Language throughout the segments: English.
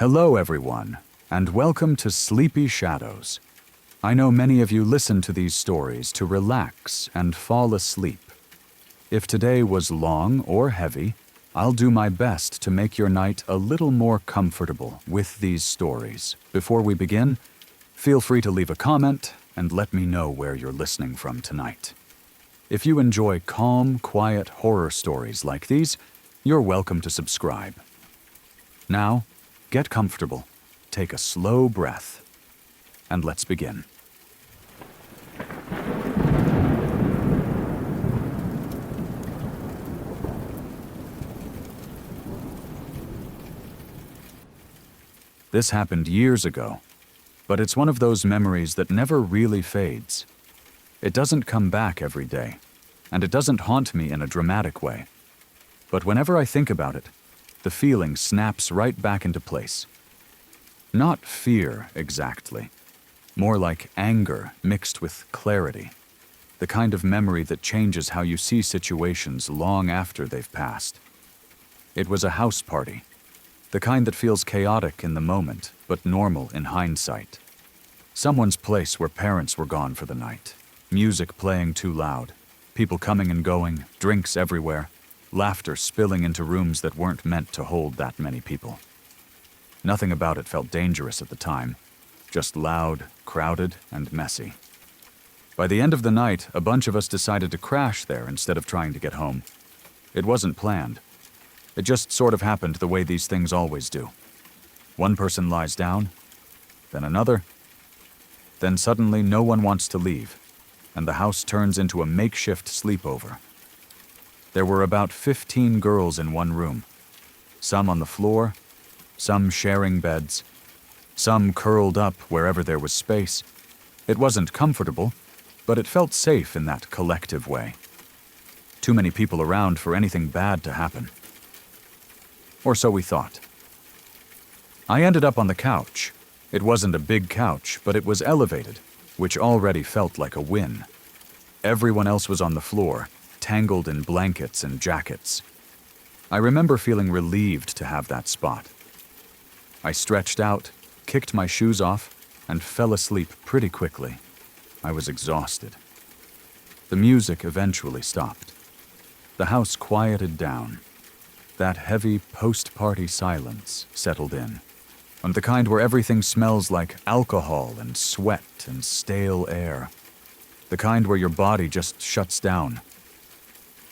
Hello, everyone, and welcome to Sleepy Shadows. I know many of you listen to these stories to relax and fall asleep. If today was long or heavy, I'll do my best to make your night a little more comfortable with these stories. Before we begin, feel free to leave a comment and let me know where you're listening from tonight. If you enjoy calm, quiet horror stories like these, you're welcome to subscribe. Now, get comfortable, take a slow breath, and let's begin. This happened years ago, but it's one of those memories that never really fades. It doesn't come back every day, and it doesn't haunt me in a dramatic way. But whenever I think about it, the feeling snaps right back into place. Not fear, exactly. More like anger mixed with clarity. The kind of memory that changes how you see situations long after they've passed. It was a house party. The kind that feels chaotic in the moment, but normal in hindsight. Someone's place where parents were gone for the night. Music playing too loud. People coming and going, drinks everywhere. Laughter spilling into rooms that weren't meant to hold that many people. Nothing about it felt dangerous at the time, just loud, crowded, and messy. By the end of the night, a bunch of us decided to crash there instead of trying to get home. It wasn't planned. It just sort of happened the way these things always do. One person lies down, then another, then suddenly no one wants to leave, and the house turns into a makeshift sleepover. There were about 15 girls in one room, some on the floor, some sharing beds, some curled up wherever there was space. It wasn't comfortable, but it felt safe in that collective way. Too many people around for anything bad to happen. Or so we thought. I ended up on the couch. It wasn't a big couch, but it was elevated, which already felt like a win. Everyone else was on the floor, tangled in blankets and jackets. I remember feeling relieved to have that spot. I stretched out, kicked my shoes off, and fell asleep pretty quickly. I was exhausted. The music eventually stopped. The house quieted down. That heavy post-party silence settled in, and the kind where everything smells like alcohol and sweat and stale air. The kind where your body just shuts down.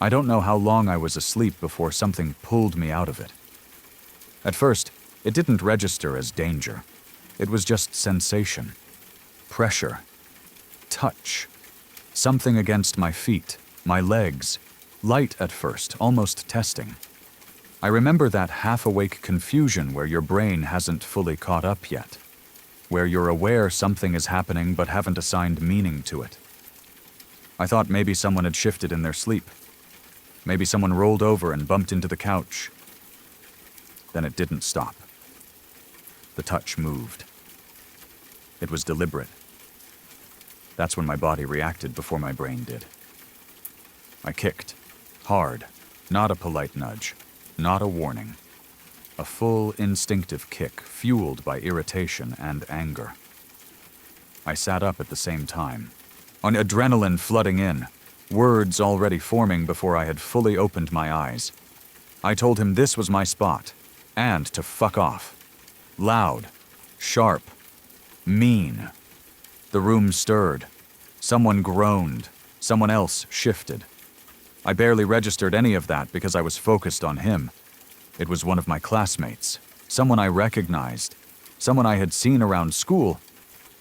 I don't know how long I was asleep before something pulled me out of it. At first, it didn't register as danger. It was just sensation, pressure, touch, something against my feet, my legs, light at first, almost testing. I remember that half-awake confusion where your brain hasn't fully caught up yet, where you're aware something is happening but haven't assigned meaning to it. I thought maybe someone had shifted in their sleep. Maybe someone rolled over and bumped into the couch. Then it didn't stop. The touch moved. It was deliberate. That's when my body reacted before my brain did. I kicked. Hard. Not a polite nudge. Not a warning. A full instinctive kick fueled by irritation and anger. I sat up at the same time. On adrenaline flooding in. Words already forming before I had fully opened my eyes. I told him this was my spot, and to fuck off. Loud, sharp, mean. The room stirred. Someone groaned. Someone else shifted. I barely registered any of that because I was focused on him. It was one of my classmates, someone I recognized, someone I had seen around school,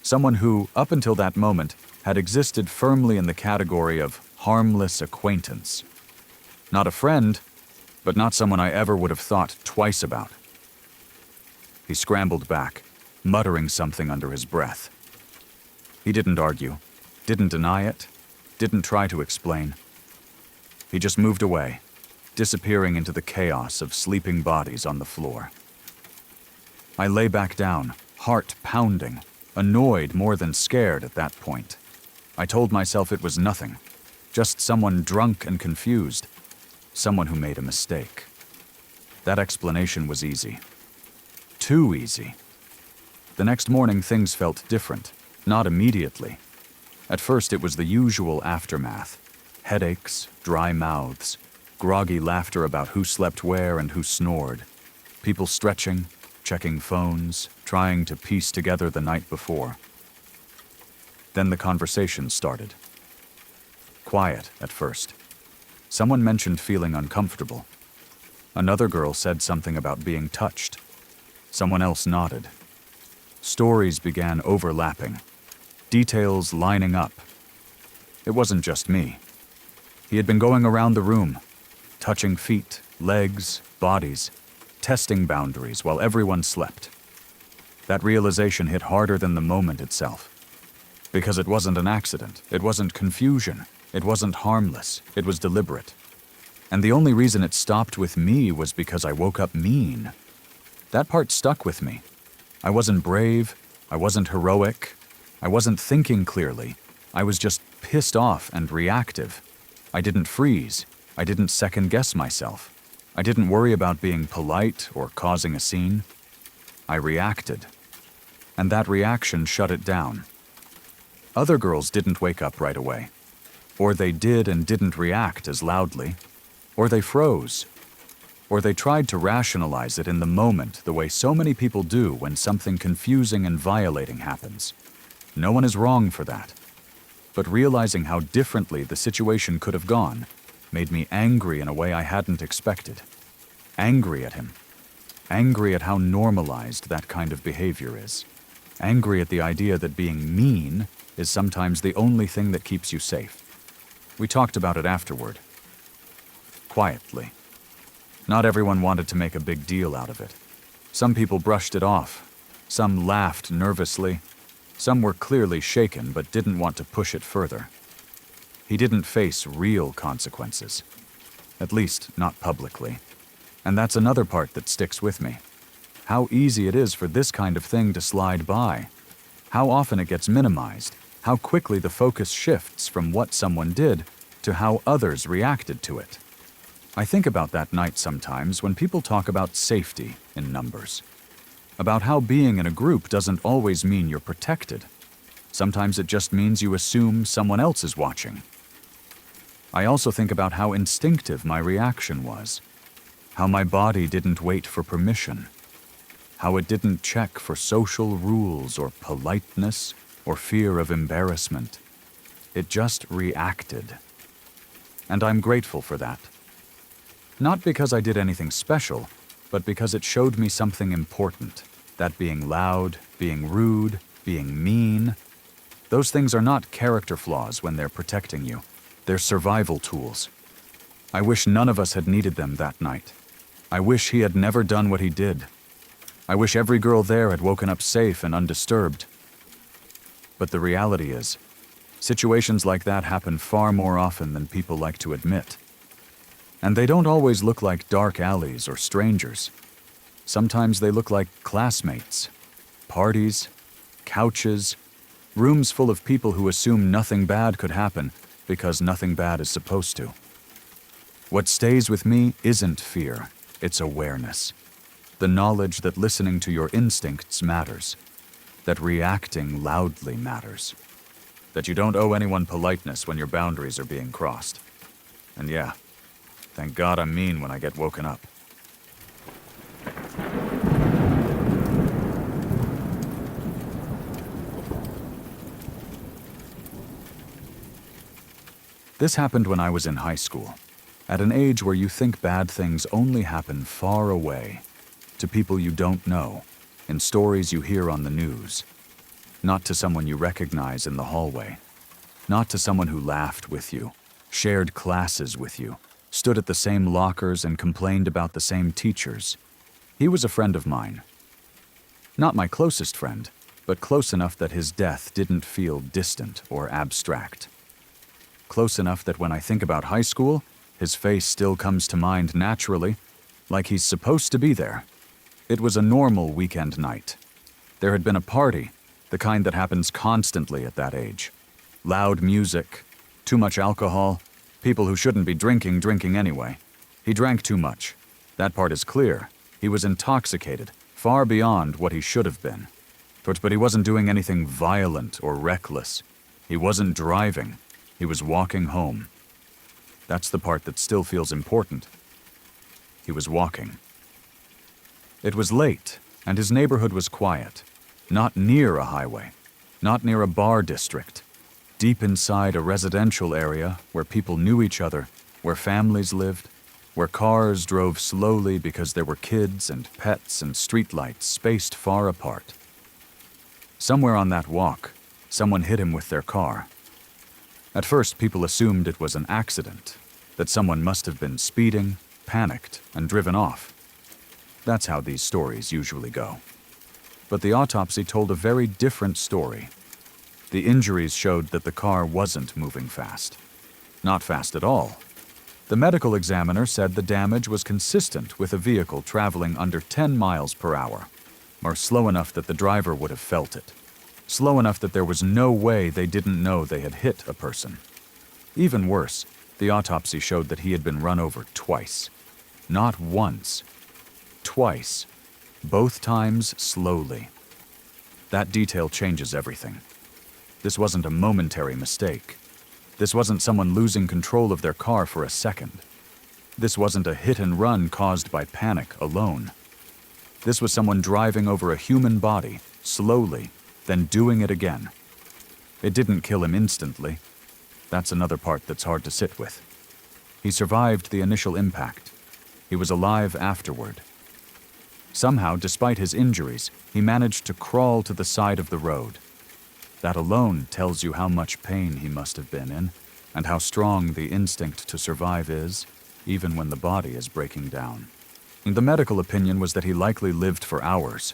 someone who, up until that moment, had existed firmly in the category of harmless acquaintance. Not a friend, but not someone I ever would have thought twice about. He scrambled back, muttering something under his breath. He didn't argue, didn't deny it, didn't try to explain. He just moved away, disappearing into the chaos of sleeping bodies on the floor. I lay back down, heart pounding, annoyed more than scared at that point. I told myself it was nothing. Just someone drunk and confused. Someone who made a mistake. That explanation was easy. too easy. The next morning, things felt different, not immediately. At first, it was the usual aftermath: headaches, dry mouths, groggy laughter about who slept where and who snored, people stretching, checking phones, trying to piece together the night before. Then the conversation started. Quiet at first. Someone mentioned feeling uncomfortable. Another girl said something about being touched. Someone else nodded. Stories began overlapping, details lining up. It wasn't just me. He had been going around the room, touching feet, legs, bodies, testing boundaries while everyone slept. That realization hit harder than the moment itself. Because it wasn't an accident, it wasn't confusion, it wasn't harmless, it was deliberate. And the only reason it stopped with me was because I woke up mean. That part stuck with me. I wasn't brave, I wasn't heroic, I wasn't thinking clearly. I was just pissed off and reactive. I didn't freeze, I didn't second-guess myself. I didn't worry about being polite or causing a scene. I reacted. And that reaction shut it down. Other girls didn't wake up right away. Or they did and didn't react as loudly. Or they froze. Or they tried to rationalize it in the moment the way so many people do when something confusing and violating happens. No one is wrong for that. But realizing how differently the situation could have gone made me angry in a way I hadn't expected. Angry at him. Angry at how normalized that kind of behavior is. Angry at the idea that being mean is sometimes the only thing that keeps you safe. We talked about it afterward. Quietly. Not everyone wanted to make a big deal out of it. Some people brushed it off. Some laughed nervously. Some were clearly shaken but didn't want to push it further. He didn't face real consequences. At least, not publicly. And that's another part that sticks with me. How easy it is for this kind of thing to slide by. How often it gets minimized. How quickly the focus shifts from what someone did to how others reacted to it. I think about that night sometimes when people talk about safety in numbers. About how being in a group doesn't always mean you're protected. Sometimes it just means you assume someone else is watching. I also think about how instinctive my reaction was. How my body didn't wait for permission. How it didn't check for social rules or politeness or fear of embarrassment. It just reacted. And I'm grateful for that. Not because I did anything special, but because it showed me something important. That being loud, being rude, being mean, those things are not character flaws when they're protecting you. They're survival tools. I wish none of us had needed them that night. I wish he had never done what he did. I wish every girl there had woken up safe and undisturbed. But the reality is, situations like that happen far more often than people like to admit. And they don't always look like dark alleys or strangers. Sometimes they look like classmates, parties, couches, rooms full of people who assume nothing bad could happen because nothing bad is supposed to. What stays with me isn't fear, it's awareness. The knowledge that listening to your instincts matters, that reacting loudly matters, that you don't owe anyone politeness when your boundaries are being crossed. And yeah, thank God I'm mean when I get woken up. This happened when I was in high school, at an age where you think bad things only happen far away, to people you don't know, in stories you hear on the news. Not to someone you recognize in the hallway. Not to someone who laughed with you, shared classes with you, stood at the same lockers and complained about the same teachers. He was a friend of mine. Not my closest friend, but close enough that his death didn't feel distant or abstract. Close enough that when I think about high school, his face still comes to mind naturally, like he's supposed to be there. It was a normal weekend night. There had been a party, the kind that happens constantly at that age. Loud music, too much alcohol, people who shouldn't be drinking anyway. He drank too much. That part is clear. He was intoxicated, far beyond what he should have been. But he wasn't doing anything violent or reckless. He wasn't driving. He was walking home. That's the part that still feels important. He was walking. It was late, and his neighborhood was quiet. Not near a highway, not near a bar district. Deep inside a residential area where people knew each other, where families lived, where cars drove slowly because there were kids and pets and streetlights spaced far apart. Somewhere on that walk, someone hit him with their car. At first, people assumed it was an accident, that someone must have been speeding, panicked, and driven off. That's how these stories usually go. But the autopsy told a very different story. The injuries showed that the car wasn't moving fast. Not fast at all. The medical examiner said the damage was consistent with a vehicle traveling under 10 miles per hour, or slow enough that the driver would have felt it. Slow enough that there was no way they didn't know they had hit a person. Even worse, the autopsy showed that he had been run over twice. Not once. Twice. Both times slowly. That detail changes everything. This wasn't a momentary mistake. This wasn't someone losing control of their car for a second. This wasn't a hit and run caused by panic alone. This was someone driving over a human body, slowly, then doing it again. It didn't kill him instantly. That's another part that's hard to sit with. He survived the initial impact. He was alive afterward. Somehow, despite his injuries, he managed to crawl to the side of the road. That alone tells you how much pain he must have been in, and how strong the instinct to survive is, even when the body is breaking down. The medical opinion was that he likely lived for hours.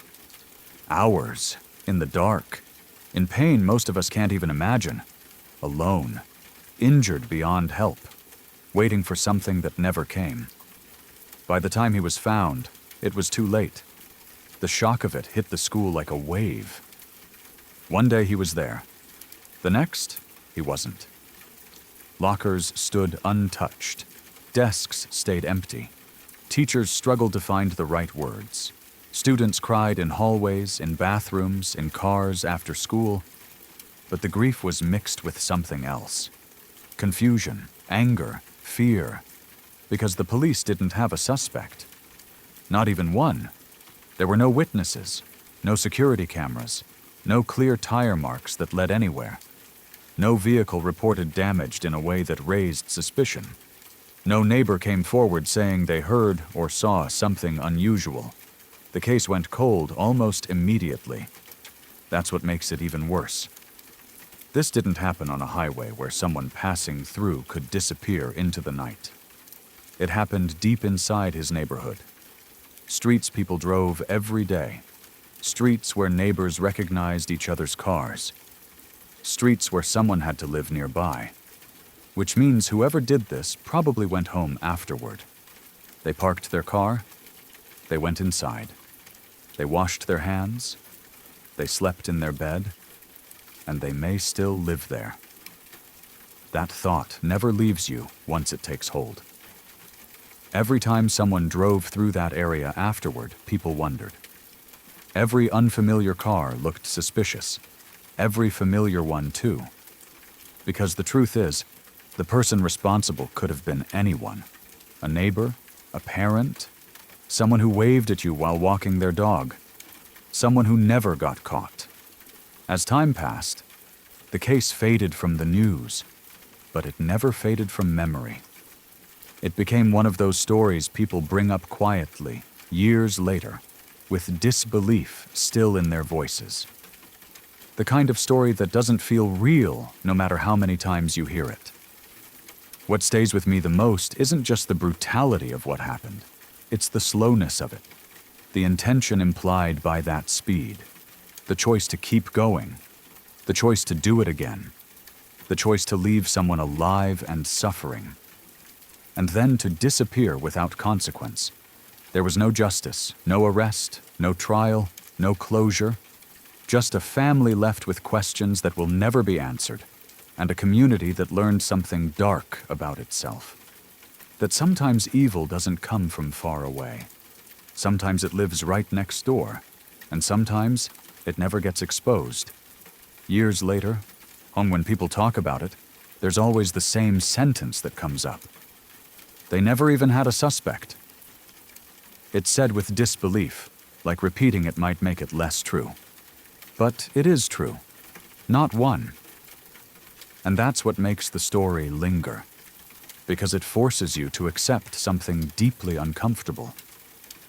Hours, in the dark, in pain most of us can't even imagine, alone, injured beyond help, waiting for something that never came. By the time he was found, it was too late. The shock of it hit the school like a wave. One day he was there. The next, he wasn't. Lockers stood untouched. Desks stayed empty. Teachers struggled to find the right words. Students cried in hallways, in bathrooms, in cars after school. But the grief was mixed with something else. Confusion, anger, fear. Because the police didn't have a suspect. Not even one. There were no witnesses, no security cameras, no clear tire marks that led anywhere. No vehicle reported damaged in a way that raised suspicion. No neighbor came forward saying they heard or saw something unusual. The case went cold almost immediately. That's what makes it even worse. This didn't happen on a highway where someone passing through could disappear into the night. It happened deep inside his neighborhood. Streets people drove every day. Streets where neighbors recognized each other's cars. Streets where someone had to live nearby. Which means whoever did this probably went home afterward. They parked their car. They went inside. They washed their hands. They slept in their bed. And they may still live there. That thought never leaves you once it takes hold. Every time someone drove through that area afterward, people wondered. Every unfamiliar car looked suspicious. Every familiar one, too. Because the truth is, the person responsible could have been anyone. A neighbor, a parent, someone who waved at you while walking their dog, someone who never got caught. As time passed, the case faded from the news, but it never faded from memory. It became one of those stories people bring up quietly, years later, with disbelief still in their voices. The kind of story that doesn't feel real no matter how many times you hear it. What stays with me the most isn't just the brutality of what happened, it's the slowness of it, the intention implied by that speed, the choice to keep going, the choice to do it again, the choice to leave someone alive and suffering, and then to disappear without consequence. There was no justice, no arrest, no trial, no closure, just a family left with questions that will never be answered, and a community that learned something dark about itself. That sometimes evil doesn't come from far away. Sometimes it lives right next door, and sometimes it never gets exposed. Years later, when people talk about it, there's always the same sentence that comes up. They never even had a suspect. It's said with disbelief, like repeating it might make it less true. But it is true. Not one. And that's what makes the story linger, because it forces you to accept something deeply uncomfortable,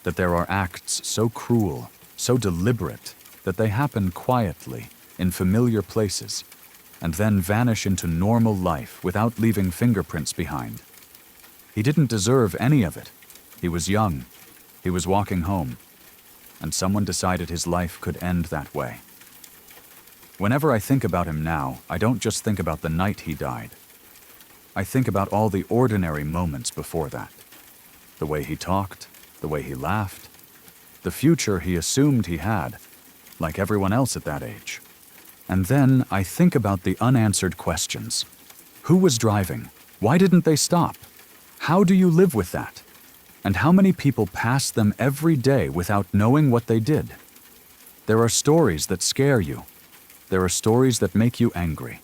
that there are acts so cruel, so deliberate, that they happen quietly, in familiar places, and then vanish into normal life without leaving fingerprints behind. He didn't deserve any of it. He was young. He was walking home, and someone decided his life could end that way. Whenever I think about him now, I don't just think about the night he died. I think about all the ordinary moments before that. The way he talked, the way he laughed, the future he assumed he had, like everyone else at that age. And then I think about the unanswered questions. Who was driving? Why didn't they stop? How do you live with that? And how many people pass them every day without knowing what they did? There are stories that scare you. There are stories that make you angry.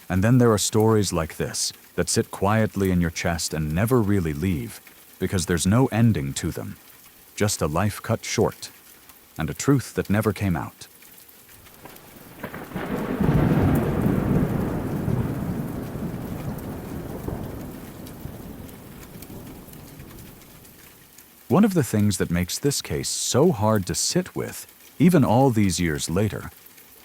And then there are stories like this that sit quietly in your chest and never really leave, because there's no ending to them. Just a life cut short, and a truth that never came out. One of the things that makes this case so hard to sit with, even all these years later,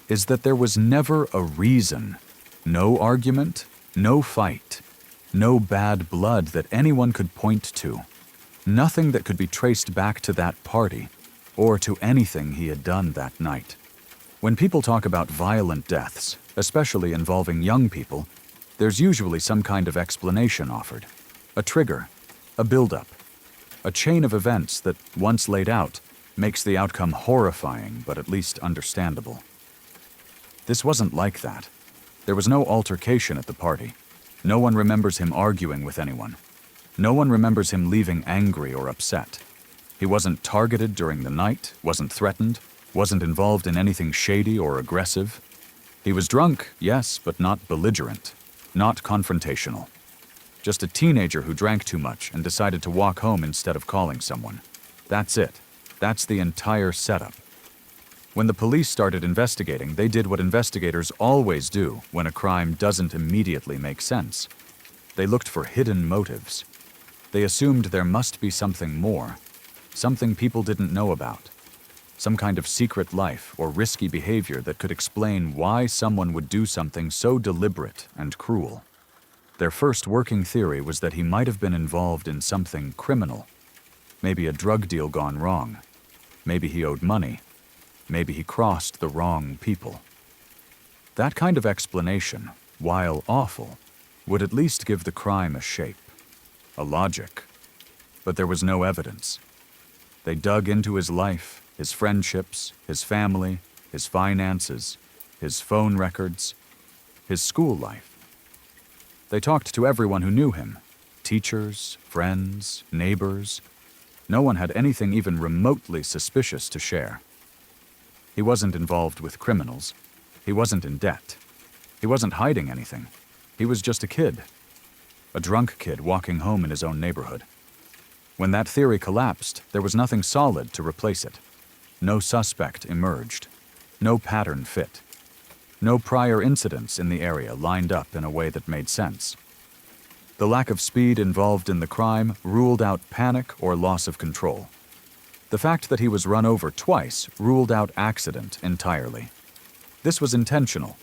is that there was never a reason, no argument, no fight, no bad blood that anyone could point to, nothing that could be traced back to that party or to anything he had done that night. When people talk about violent deaths, especially involving young people, there's usually some kind of explanation offered, a trigger, a buildup, a chain of events that, once laid out, makes the outcome horrifying but at least understandable. This wasn't like that. There was no altercation at the party. No one remembers him arguing with anyone. No one remembers him leaving angry or upset. He wasn't targeted during the night, wasn't threatened, wasn't involved in anything shady or aggressive. He was drunk, yes, but not belligerent, not confrontational. Just a teenager who drank too much and decided to walk home instead of calling someone. That's it. That's the entire setup. When the police started investigating, they did what investigators always do when a crime doesn't immediately make sense. They looked for hidden motives. They assumed there must be something more, something people didn't know about, some kind of secret life or risky behavior that could explain why someone would do something so deliberate and cruel. Their first working theory was that he might have been involved in something criminal. Maybe a drug deal gone wrong. Maybe he owed money. Maybe he crossed the wrong people. That kind of explanation, while awful, would at least give the crime a shape, a logic. But there was no evidence. They dug into his life, his friendships, his family, his finances, his phone records, his school life. They talked to everyone who knew him, teachers, friends, neighbors. No one had anything even remotely suspicious to share. He wasn't involved with criminals. He wasn't in debt. He wasn't hiding anything. He was just a kid. A drunk kid walking home in his own neighborhood. When that theory collapsed, there was nothing solid to replace it. No suspect emerged. No pattern fit. No prior incidents in the area lined up in a way that made sense. The lack of speed involved in the crime ruled out panic or loss of control. The fact that he was run over twice ruled out accident entirely. This was intentional,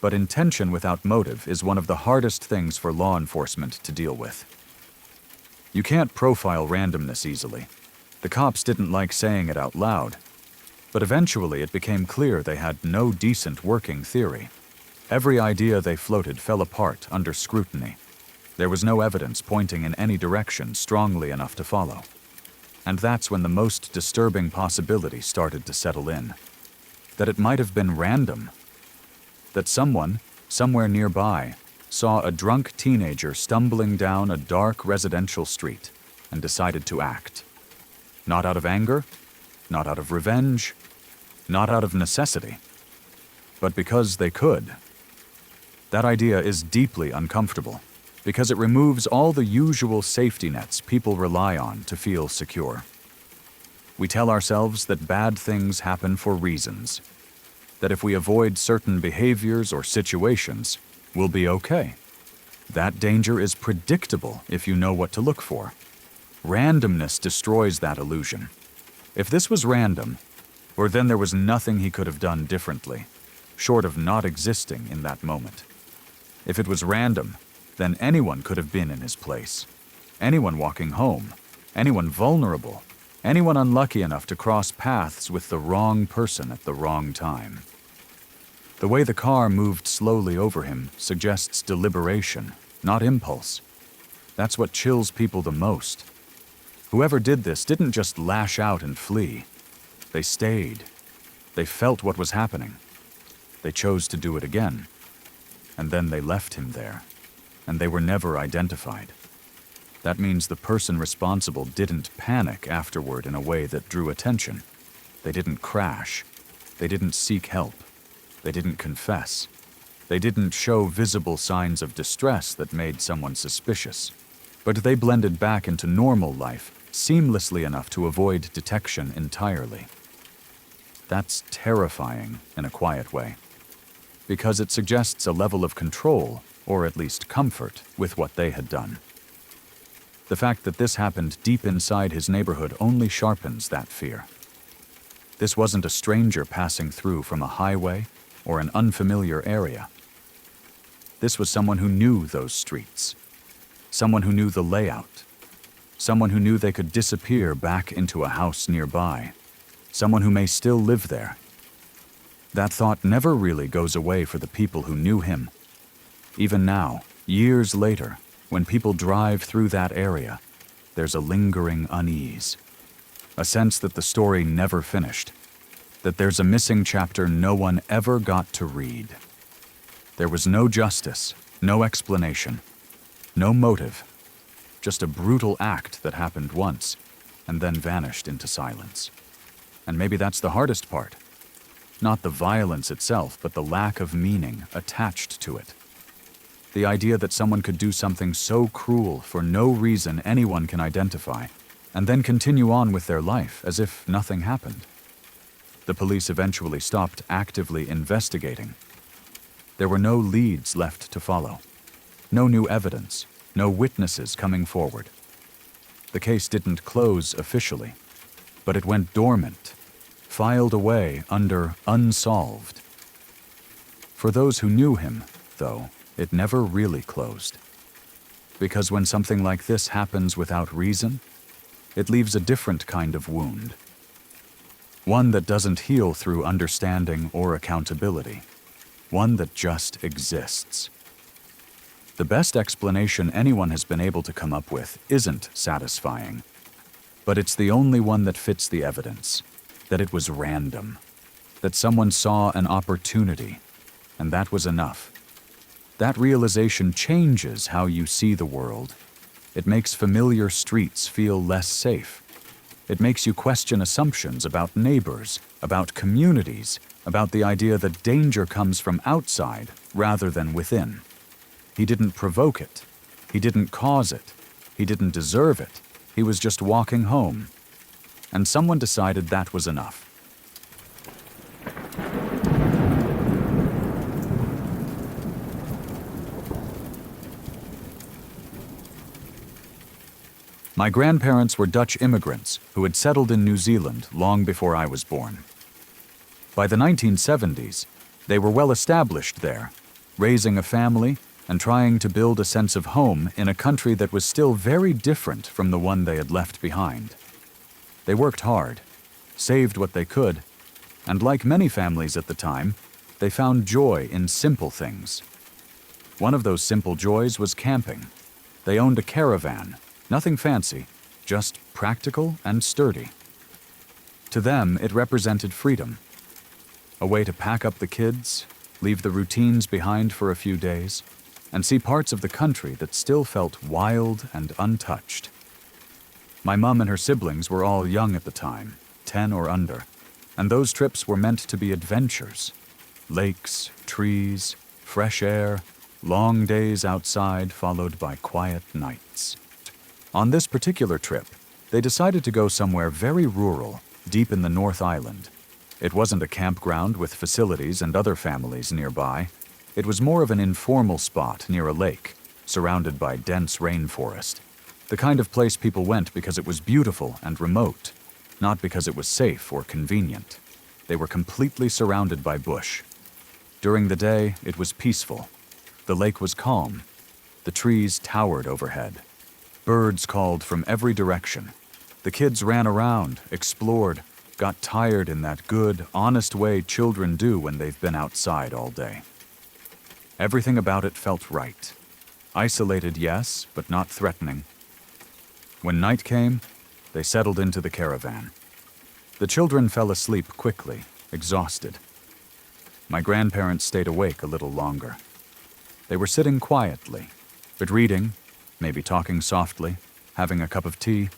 but intention without motive is one of the hardest things for law enforcement to deal with. You can't profile randomness easily. The cops didn't like saying it out loud. But eventually it became clear they had no decent working theory. Every idea they floated fell apart under scrutiny. There was no evidence pointing in any direction strongly enough to follow. And that's when the most disturbing possibility started to settle in. That it might have been random. That someone, somewhere nearby, saw a drunk teenager stumbling down a dark residential street and decided to act. Not out of anger, not out of revenge, not out of necessity, but because they could. That idea is deeply uncomfortable because it removes all the usual safety nets people rely on to feel secure. We tell ourselves that bad things happen for reasons, that if we avoid certain behaviors or situations, we'll be okay. That danger is predictable if you know what to look for. Randomness destroys that illusion. If this was random, or then there was nothing he could have done differently, short of not existing in that moment. If it was random, then anyone could have been in his place. Anyone walking home, anyone vulnerable, anyone unlucky enough to cross paths with the wrong person at the wrong time. The way the car moved slowly over him suggests deliberation, not impulse. That's what chills people the most. Whoever did this didn't just lash out and flee. They stayed. They felt what was happening. They chose to do it again. And then they left him there. And they were never identified. That means the person responsible didn't panic afterward in a way that drew attention. They didn't crash. They didn't seek help. They didn't confess. They didn't show visible signs of distress that made someone suspicious. But they blended back into normal life seamlessly enough to avoid detection entirely. That's terrifying in a quiet way, because it suggests a level of control, or at least comfort, with what they had done. The fact that this happened deep inside his neighborhood only sharpens that fear. This wasn't a stranger passing through from a highway or an unfamiliar area. This was someone who knew those streets, someone who knew the layout, someone who knew they could disappear back into a house nearby, someone who may still live there. That thought never really goes away for the people who knew him. Even now, years later, when people drive through that area, there's a lingering unease, a sense that the story never finished, that there's a missing chapter no one ever got to read. There was no justice, no explanation, no motive, just a brutal act that happened once and then vanished into silence. And maybe that's the hardest part. Not the violence itself, but the lack of meaning attached to it. The idea that someone could do something so cruel for no reason anyone can identify, and then continue on with their life as if nothing happened. The police eventually stopped actively investigating. There were no leads left to follow. No new evidence, no witnesses coming forward. The case didn't close officially, but it went dormant, filed away under unsolved. For those who knew him, though, it never really closed. Because when something like this happens without reason, it leaves a different kind of wound. One that doesn't heal through understanding or accountability. One that just exists. The best explanation anyone has been able to come up with isn't satisfying, but it's the only one that fits the evidence, that it was random, that someone saw an opportunity, and that was enough. That realization changes how you see the world. It makes familiar streets feel less safe. It makes you question assumptions about neighbors, about communities, about the idea that danger comes from outside rather than within. He didn't provoke it. He didn't cause it. He didn't deserve it. He was just walking home. And someone decided that was enough. My grandparents were Dutch immigrants who had settled in New Zealand long before I was born. By the 1970s, they were well established there, raising a family and trying to build a sense of home in a country that was still very different from the one they had left behind. They worked hard, saved what they could, and like many families at the time, they found joy in simple things. One of those simple joys was camping. They owned a caravan, nothing fancy, just practical and sturdy. To them, it represented freedom. A way to pack up the kids, leave the routines behind for a few days, and see parts of the country that still felt wild and untouched. My mum and her siblings were all young at the time, 10 or under, and those trips were meant to be adventures. Lakes, trees, fresh air, long days outside followed by quiet nights. On this particular trip, they decided to go somewhere very rural, deep in the North Island. It wasn't a campground with facilities and other families nearby. It was more of an informal spot near a lake, surrounded by dense rainforest. The kind of place people went because it was beautiful and remote, not because it was safe or convenient. They were completely surrounded by bush. During the day, it was peaceful. The lake was calm. The trees towered overhead. Birds called from every direction. The kids ran around, explored, got tired in that good, honest way children do when they've been outside all day. Everything about it felt right. Isolated, yes, but not threatening. When night came, they settled into the caravan. The children fell asleep quickly, exhausted. My grandparents stayed awake a little longer. They were sitting quietly, but reading, maybe talking softly, having a cup of tea.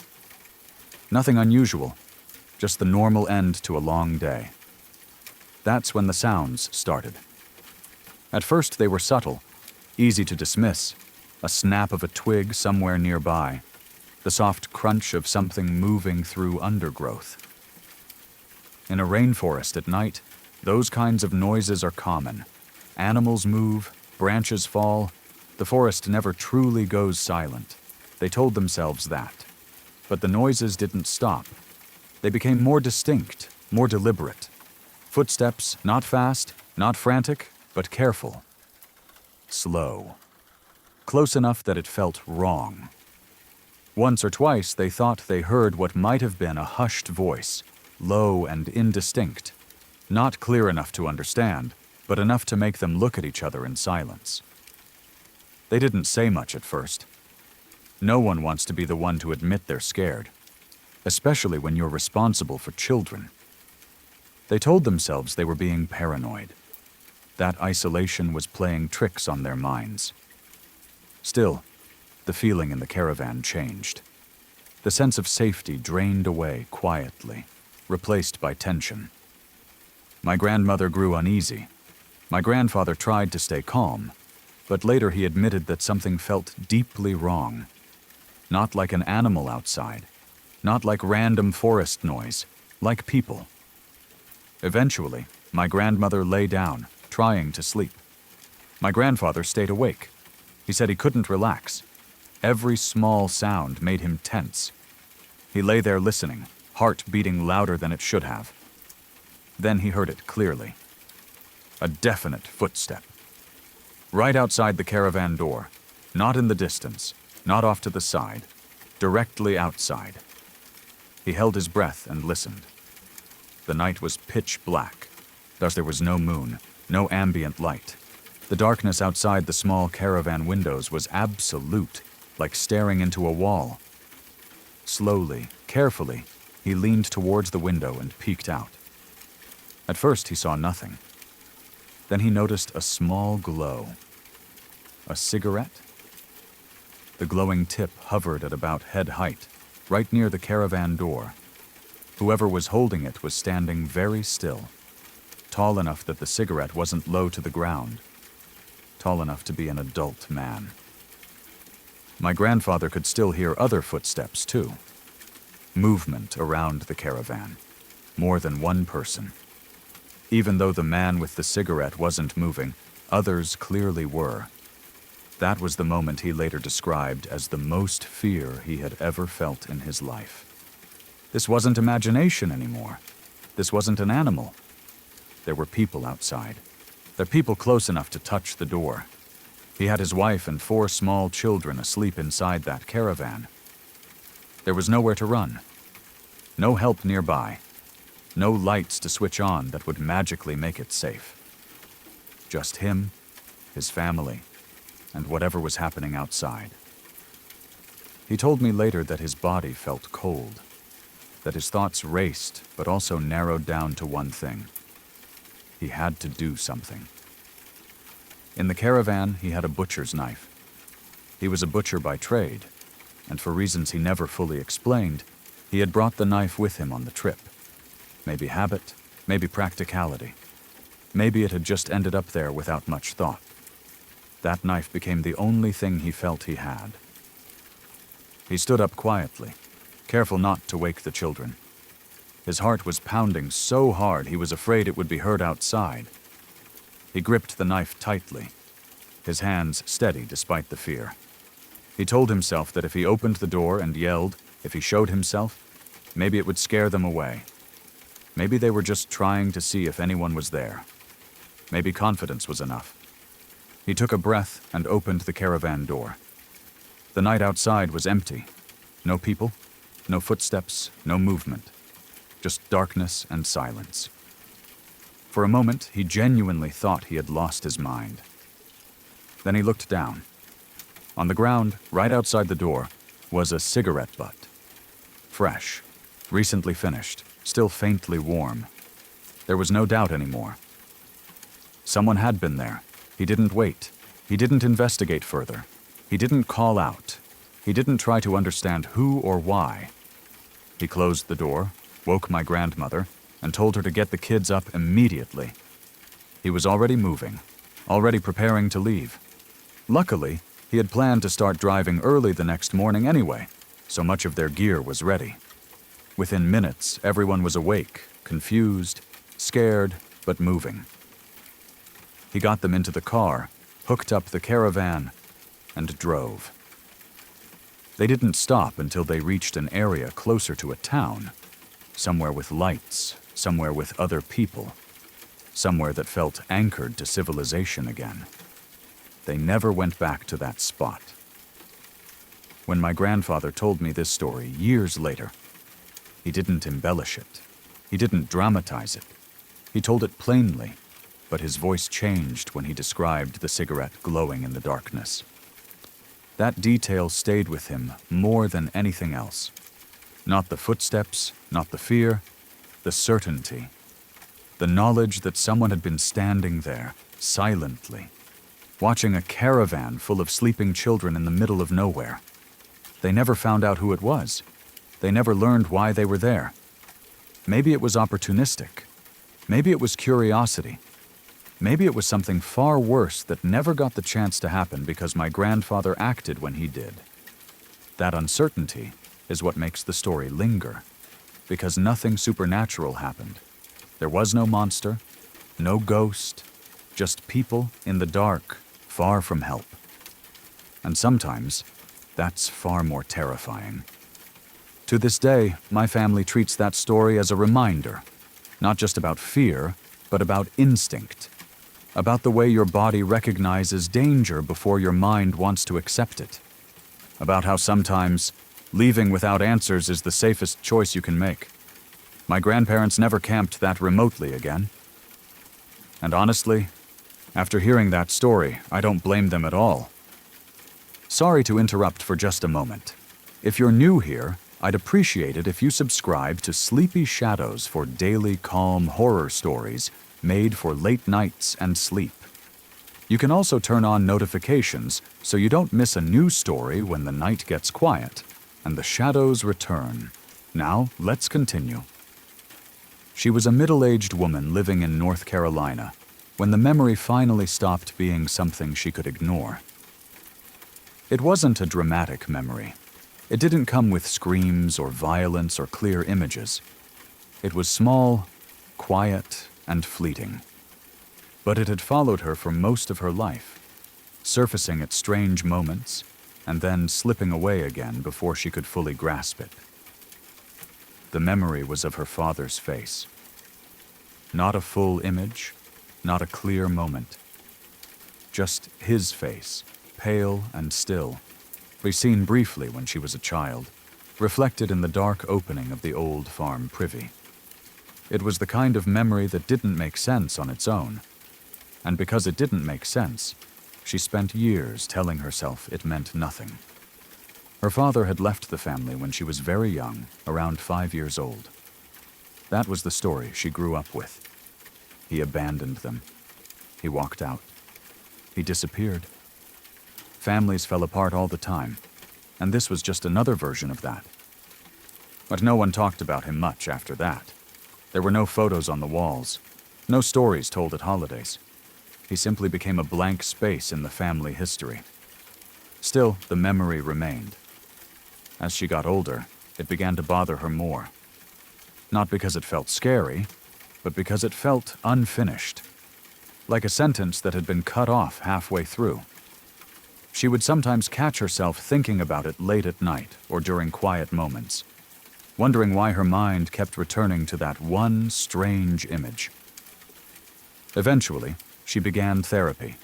Nothing unusual, just the normal end to a long day. That's when the sounds started. At first they were subtle, easy to dismiss. A snap of a twig somewhere nearby, the soft crunch of something moving through undergrowth. In a rainforest at night, those kinds of noises are common. Animals move, branches fall. The forest never truly goes silent. They told themselves that. But the noises didn't stop. They became more distinct, more deliberate. Footsteps, not fast, not frantic, but careful. Slow. Close enough that it felt wrong. Once or twice they thought they heard what might have been a hushed voice, low and indistinct. Not clear enough to understand, but enough to make them look at each other in silence. They didn't say much at first. No one wants to be the one to admit they're scared, especially when you're responsible for children. They told themselves they were being paranoid. That isolation was playing tricks on their minds. Still, the feeling in the caravan changed. The sense of safety drained away quietly, replaced by tension. My grandmother grew uneasy. My grandfather tried to stay calm, but later he admitted that something felt deeply wrong. Not like an animal outside, not like random forest noise, like people. Eventually, my grandmother lay down, trying to sleep. My grandfather stayed awake. He said he couldn't relax. Every small sound made him tense. He lay there listening, heart beating louder than it should have. Then he heard it clearly. A definite footstep. Right outside the caravan door, not in the distance, not off to the side, directly outside. He held his breath and listened. The night was pitch black, thus there was no moon, no ambient light. The darkness outside the small caravan windows was absolute, like staring into a wall. Slowly, carefully, he leaned towards the window and peeked out. At first he saw nothing. Then he noticed a small glow. A cigarette? The glowing tip hovered at about head height, right near the caravan door. Whoever was holding it was standing very still, tall enough that the cigarette wasn't low to the ground, tall enough to be an adult man. My grandfather could still hear other footsteps, too. Movement around the caravan. More than one person. Even though the man with the cigarette wasn't moving, others clearly were. That was the moment he later described as the most fear he had ever felt in his life. This wasn't imagination anymore. This wasn't an animal. There were people outside. There were people close enough to touch the door. He had his wife and 4 small children asleep inside that caravan. There was nowhere to run. No help nearby. No lights to switch on that would magically make it safe. Just him, his family, and whatever was happening outside. He told me later that his body felt cold, that his thoughts raced but also narrowed down to one thing. He had to do something. In the caravan, he had a butcher's knife. He was a butcher by trade, and for reasons he never fully explained, he had brought the knife with him on the trip. Maybe habit, maybe practicality. Maybe it had just ended up there without much thought. That knife became the only thing he felt he had. He stood up quietly, careful not to wake the children. His heart was pounding so hard he was afraid it would be heard outside. He gripped the knife tightly, his hands steady despite the fear. He told himself that if he opened the door and yelled, if he showed himself, maybe it would scare them away. Maybe they were just trying to see if anyone was there. Maybe confidence was enough. He took a breath and opened the caravan door. The night outside was empty. No people, no footsteps, no movement. Just darkness and silence. For a moment, he genuinely thought he had lost his mind. Then he looked down. On the ground, right outside the door, was a cigarette butt. Fresh, recently finished, still faintly warm. There was no doubt anymore. Someone had been there. He didn't wait. He didn't investigate further. He didn't call out. He didn't try to understand who or why. He closed the door, woke my grandmother, and told her to get the kids up immediately. He was already moving, already preparing to leave. Luckily, he had planned to start driving early the next morning anyway, so much of their gear was ready. Within minutes, everyone was awake, confused, scared, but moving. He got them into the car, hooked up the caravan, and drove. They didn't stop until they reached an area closer to a town, somewhere with lights, somewhere with other people, somewhere that felt anchored to civilization again. They never went back to that spot. When my grandfather told me this story years later, he didn't embellish it. He didn't dramatize it. He told it plainly, but his voice changed when he described the cigarette glowing in the darkness. That detail stayed with him more than anything else. Not the footsteps, not the fear, the certainty. The knowledge that someone had been standing there, silently, watching a caravan full of sleeping children in the middle of nowhere. They never found out who it was. They never learned why they were there. Maybe it was opportunistic. Maybe it was curiosity. Maybe it was something far worse that never got the chance to happen because my grandfather acted when he did. That uncertainty is what makes the story linger, because nothing supernatural happened. There was no monster, no ghost, just people in the dark, far from help. And sometimes, that's far more terrifying. To this day, my family treats that story as a reminder, not just about fear, but about instinct. About the way your body recognizes danger before your mind wants to accept it. About how sometimes leaving without answers is the safest choice you can make. My grandparents never camped that remotely again. And honestly, after hearing that story, I don't blame them at all. Sorry to interrupt for just a moment. If you're new here, I'd appreciate it if you subscribe to Sleepy Shadows for daily calm horror stories made for late nights and sleep. You can also turn on notifications so you don't miss a new story when the night gets quiet and the shadows return. Now, let's continue. She was a middle-aged woman living in North Carolina when the memory finally stopped being something she could ignore. It wasn't a dramatic memory. It didn't come with screams or violence or clear images. It was small, quiet, and fleeting. But it had followed her for most of her life, surfacing at strange moments and then slipping away again before she could fully grasp it. The memory was of her father's face. Not a full image, not a clear moment. Just his face, pale and still, seen briefly when she was a child, reflected in the dark opening of the old farm privy. It was the kind of memory that didn't make sense on its own. And because it didn't make sense, she spent years telling herself it meant nothing. Her father had left the family when she was very young, around 5 years old. That was the story she grew up with. He abandoned them. He walked out. He disappeared. Families fell apart all the time. and this was just another version of that. But no one talked about him much after that. There were no photos on the walls, no stories told at holidays. He simply became a blank space in the family history. Still, the memory remained. As she got older, it began to bother her more. Not because it felt scary, but because it felt unfinished, like a sentence that had been cut off halfway through. She would sometimes catch herself thinking about it late at night or during quiet moments, wondering why her mind kept returning to that one strange image. Eventually, she began therapy.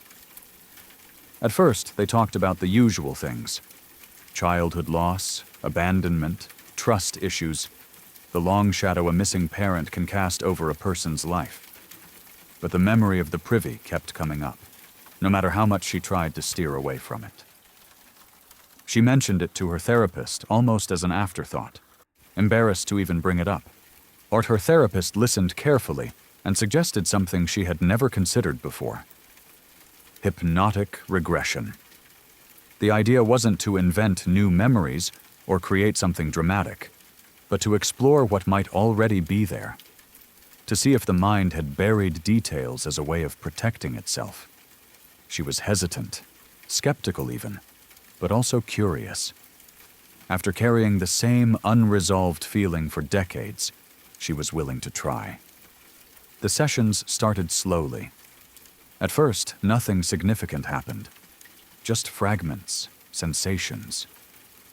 At first, they talked about the usual things: childhood loss, abandonment, trust issues, the long shadow a missing parent can cast over a person's life. But the memory of the privy kept coming up, no matter how much she tried to steer away from it. She mentioned it to her therapist almost as an afterthought, embarrassed to even bring it up. But her therapist listened carefully and suggested something she had never considered before: hypnotic regression. The idea wasn't to invent new memories or create something dramatic, but to explore what might already be there, to see if the mind had buried details as a way of protecting itself. She was hesitant, skeptical even, but also curious. After carrying the same unresolved feeling for decades, she was willing to try. The sessions started slowly. At first, nothing significant happened. Just fragments, sensations.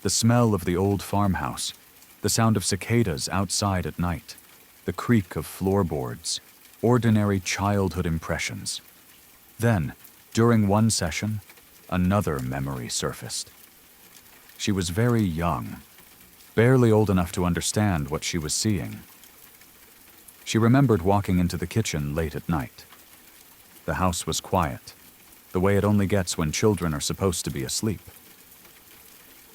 The smell of the old farmhouse, the sound of cicadas outside at night, the creak of floorboards, ordinary childhood impressions. Then, during one session, another memory surfaced. She was very young, barely old enough to understand what she was seeing. She remembered walking into the kitchen late at night. The house was quiet, the way it only gets when children are supposed to be asleep.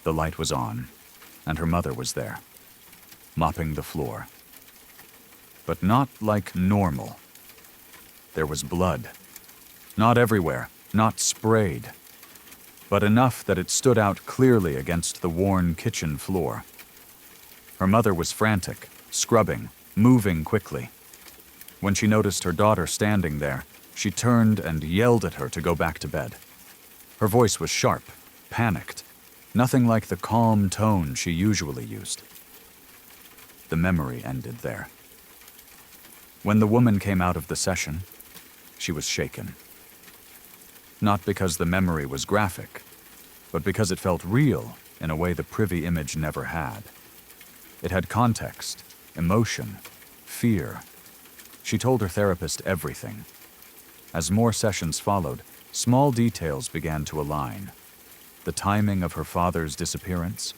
The light was on, and her mother was there, mopping the floor. But not like normal. There was blood. Not everywhere, not sprayed, but enough that it stood out clearly against the worn kitchen floor. Her mother was frantic, scrubbing, moving quickly. When she noticed her daughter standing there, she turned and yelled at her to go back to bed. Her voice was sharp, panicked, nothing like the calm tone she usually used. The memory ended there. When the woman came out of the session, she was shaken. Not because the memory was graphic, but because it felt real in a way the privy image never had. It had context, emotion, fear. She told her therapist everything. As more sessions followed, small details began to align. The timing of her father's disappearance,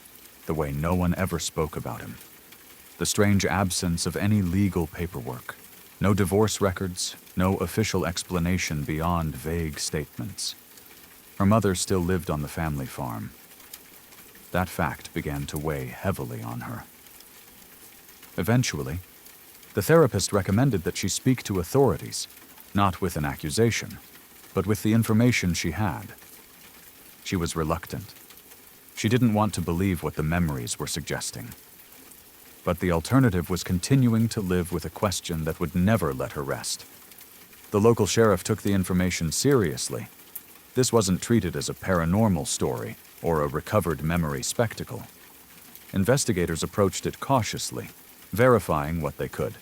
the way no one ever spoke about him, the strange absence of any legal paperwork, no divorce records, no official explanation beyond vague statements. Her mother still lived on the family farm. That fact began to weigh heavily on her. Eventually, the therapist recommended that she speak to authorities, not with an accusation, but with the information she had. She was reluctant. She didn't want to believe what the memories were suggesting. But the alternative was continuing to live with a question that would never let her rest. The local sheriff took the information seriously. This wasn't treated as a paranormal story or a recovered memory spectacle. Investigators approached it cautiously, verifying what they could.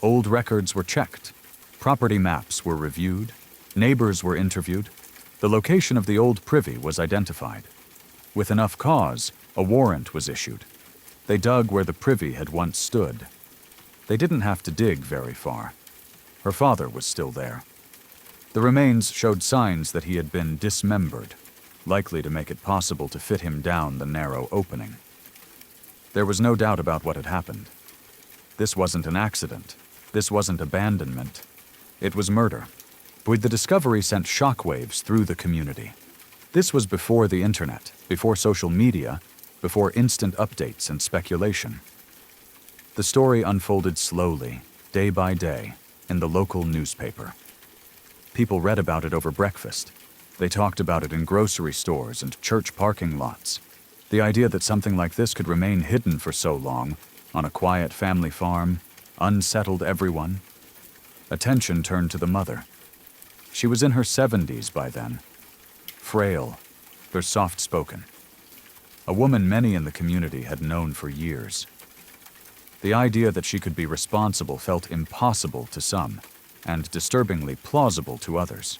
Old records were checked, property maps were reviewed, neighbors were interviewed, the location of the old privy was identified. With enough cause, a warrant was issued. They dug where the privy had once stood. They didn't have to dig very far. Her father was still there. The remains showed signs that he had been dismembered, likely to make it possible to fit him down the narrow opening. There was no doubt about what had happened. This wasn't an accident. This wasn't abandonment. It was murder. The discovery sent shockwaves through the community. This was before the internet, before social media, before instant updates and speculation. The story unfolded slowly, day by day, in the local newspaper. People read about it over breakfast. They talked about it in grocery stores and church parking lots. The idea that something like this could remain hidden for so long, on a quiet family farm, unsettled everyone. Attention turned to the mother. She was in her 70s by then, frail, but soft-spoken. A woman many in the community had known for years. The idea that she could be responsible felt impossible to some, and disturbingly plausible to others.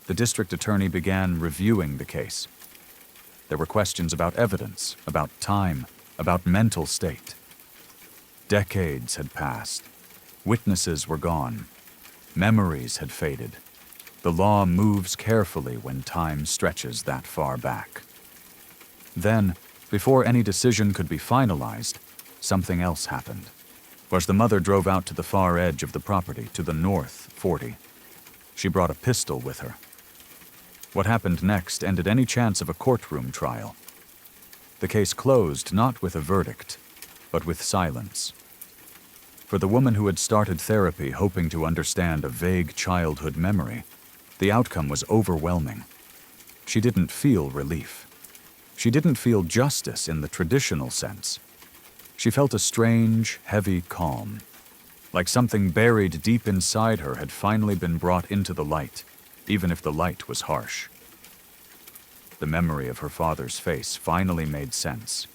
The district attorney began reviewing the case. There were questions about evidence, about time, about mental state. Decades had passed. Witnesses were gone. Memories had faded. The law moves carefully when time stretches that far back. Then, before any decision could be finalized, something else happened. As the mother drove out to the far edge of the property, to the north 40, she brought a pistol with her. What happened next ended any chance of a courtroom trial. The case closed not with a verdict, but with silence. For the woman who had started therapy hoping to understand a vague childhood memory, the outcome was overwhelming. She didn't feel relief. She didn't feel justice in the traditional sense. She felt a strange, heavy calm, like something buried deep inside her had finally been brought into the light, even if the light was harsh. The memory of her father's face finally made sense.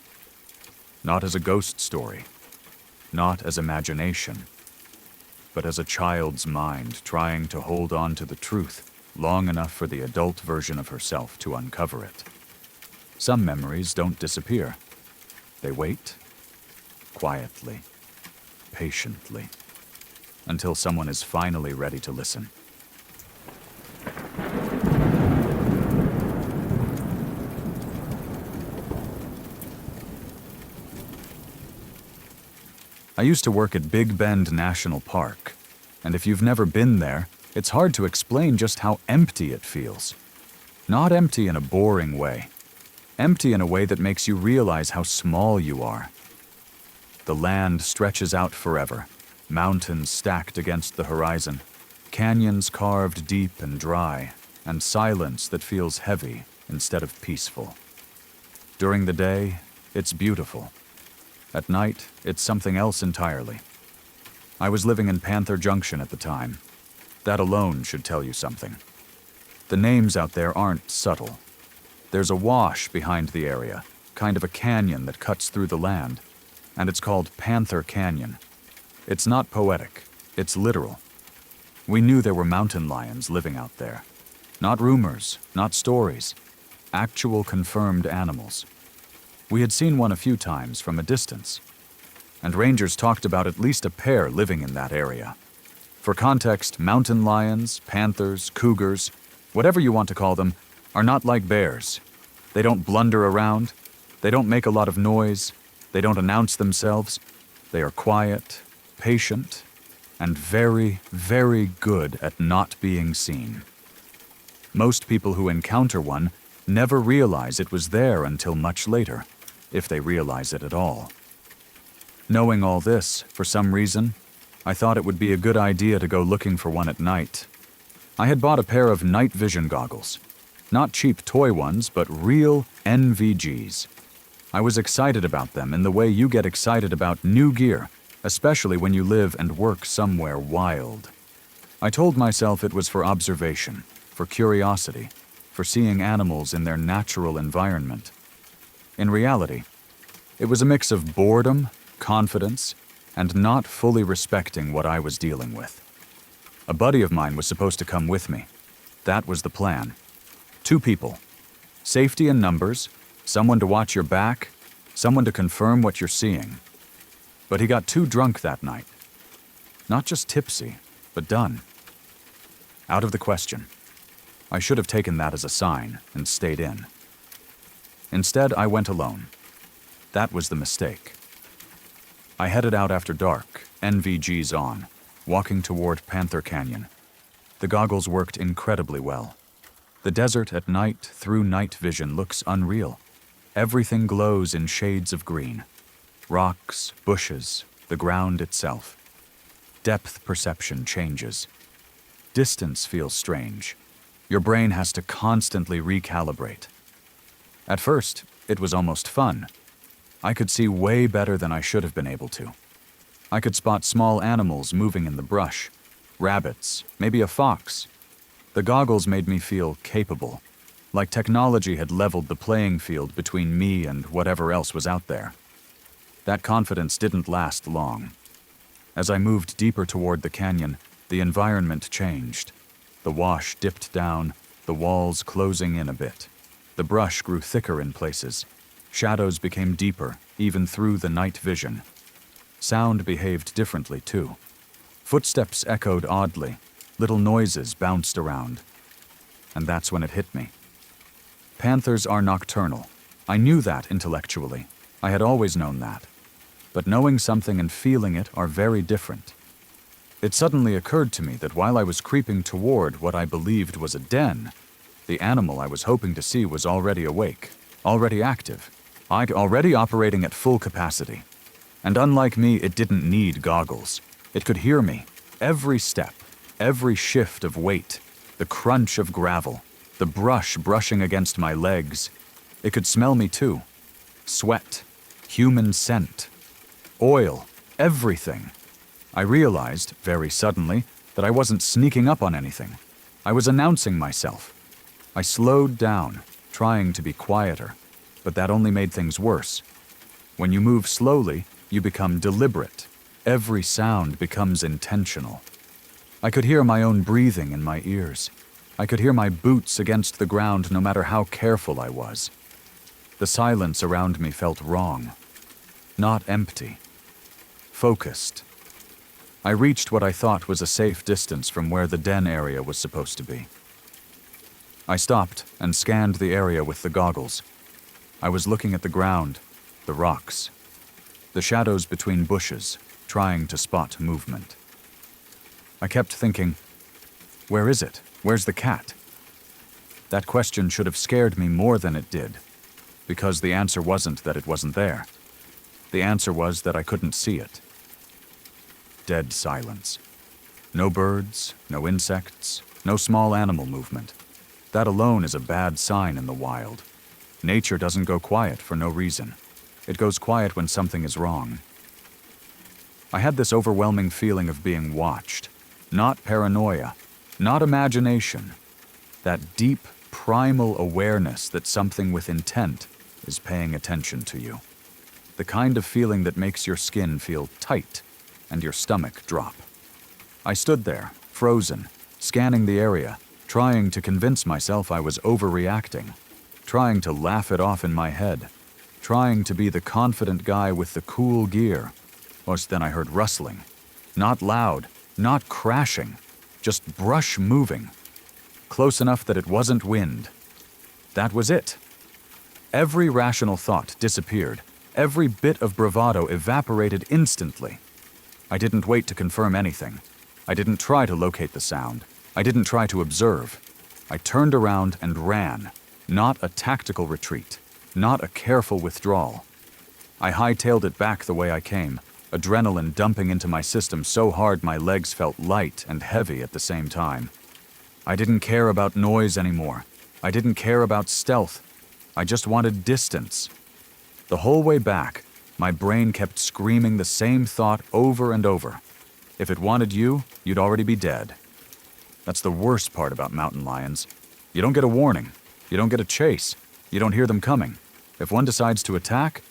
Not as a ghost story, not as imagination, but as a child's mind trying to hold on to the truth long enough for the adult version of herself to uncover it. Some memories don't disappear. They wait, quietly, patiently, until someone is finally ready to listen. I used to work at Big Bend National Park, and if you've never been there, it's hard to explain just how empty it feels. Not empty in a boring way. Empty in a way that makes you realize how small you are. The land stretches out forever, mountains stacked against the horizon, canyons carved deep and dry, and silence that feels heavy instead of peaceful. During the day, it's beautiful. At night, it's something else entirely. I was living in Panther Junction at the time. That alone should tell you something. The names out there aren't subtle. There's a wash behind the area, kind of a canyon that cuts through the land, and it's called Panther Canyon. It's not poetic, it's literal. We knew there were mountain lions living out there. Not rumors, not stories. Actual confirmed animals. We had seen one a few times from a distance, and rangers talked about at least a pair living in that area. For context, mountain lions, panthers, cougars, whatever you want to call them, are not like bears. They don't blunder around. They don't make a lot of noise. They don't announce themselves. They are quiet, patient, and very, very good at not being seen. Most people who encounter one never realize it was there until much later, if they realize it at all. Knowing all this, for some reason, I thought it would be a good idea to go looking for one at night. I had bought a pair of night vision goggles. Not cheap toy ones, but real NVGs. I was excited about them in the way you get excited about new gear, especially when you live and work somewhere wild. I told myself it was for observation, for curiosity, for seeing animals in their natural environment. In reality, it was a mix of boredom, confidence, and not fully respecting what I was dealing with. A buddy of mine was supposed to come with me. That was the plan. 2 people. Safety in numbers, someone to watch your back, someone to confirm what you're seeing. But he got too drunk that night. Not just tipsy, but done. Out of the question. I should have taken that as a sign and stayed in. Instead, I went alone. That was the mistake. I headed out after dark, NVGs on, walking toward Panther Canyon. The goggles worked incredibly well. The desert at night through night vision looks unreal. Everything glows in shades of green. Rocks, bushes, the ground itself. Depth perception changes. Distance feels strange. Your brain has to constantly recalibrate. At first, It was almost fun. I could see way better than I should have been able to. I could spot small animals moving in the brush. Rabbits, maybe a fox. The goggles made me feel capable, like technology had leveled the playing field between me and whatever else was out there. That confidence didn't last long. As I moved deeper toward the canyon, the environment changed. The wash dipped down, the walls closing in a bit. The brush grew thicker in places. Shadows became deeper, even through the night vision. Sound behaved differently, too. Footsteps echoed oddly. Little noises bounced around. And that's when it hit me. Panthers are nocturnal. I knew that intellectually. I had always known that. But knowing something and feeling it are very different. It suddenly occurred to me that while I was creeping toward what I believed was a den, the animal I was hoping to see was already awake, already active, already operating at full capacity. And unlike me, it didn't need goggles. It could hear me, every step, every shift of weight, the crunch of gravel, the brush brushing against my legs. It could smell me too. Sweat, human scent, oil, everything. I realized, very suddenly, that I wasn't sneaking up on anything. I was announcing myself. I slowed down, trying to be quieter, but that only made things worse. When you move slowly, you become deliberate. Every sound becomes intentional. I could hear my own breathing in my ears. I could hear my boots against the ground no matter how careful I was. The silence around me felt wrong. Not empty. Focused. I reached what I thought was a safe distance from where the den area was supposed to be. I stopped and scanned the area with the goggles. I was looking at the ground, the rocks, the shadows between bushes, trying to spot movement. I kept thinking, where is it? Where's the cat? That question should have scared me more than it did, because the answer wasn't that it wasn't there. The answer was that I couldn't see it. Dead silence. No birds, no insects, no small animal movement. That alone is a bad sign in the wild. Nature doesn't go quiet for no reason. It goes quiet when something is wrong. I had this overwhelming feeling of being watched. Not paranoia, not imagination. That deep, primal awareness that something with intent is paying attention to you. The kind of feeling that makes your skin feel tight and your stomach drop. I stood there, frozen, scanning the area, trying to convince myself I was overreacting, trying to laugh it off in my head, trying to be the confident guy with the cool gear. Most then I heard rustling. Not loud, not crashing, just brush moving. Close enough that it wasn't wind. That was it. Every rational thought disappeared. Every bit of bravado evaporated instantly. I didn't wait to confirm anything. I didn't try to locate the sound. I didn't try to observe. I turned around and ran. Not a tactical retreat. Not a careful withdrawal. I hightailed it back the way I came, adrenaline dumping into my system so hard my legs felt light and heavy at the same time. I didn't care about noise anymore. I didn't care about stealth. I just wanted distance. The whole way back, my brain kept screaming the same thought over and over. If it wanted you, you'd already be dead. That's the worst part about mountain lions. You don't get a warning. You don't get a chase. You don't hear them coming. If one decides to attack,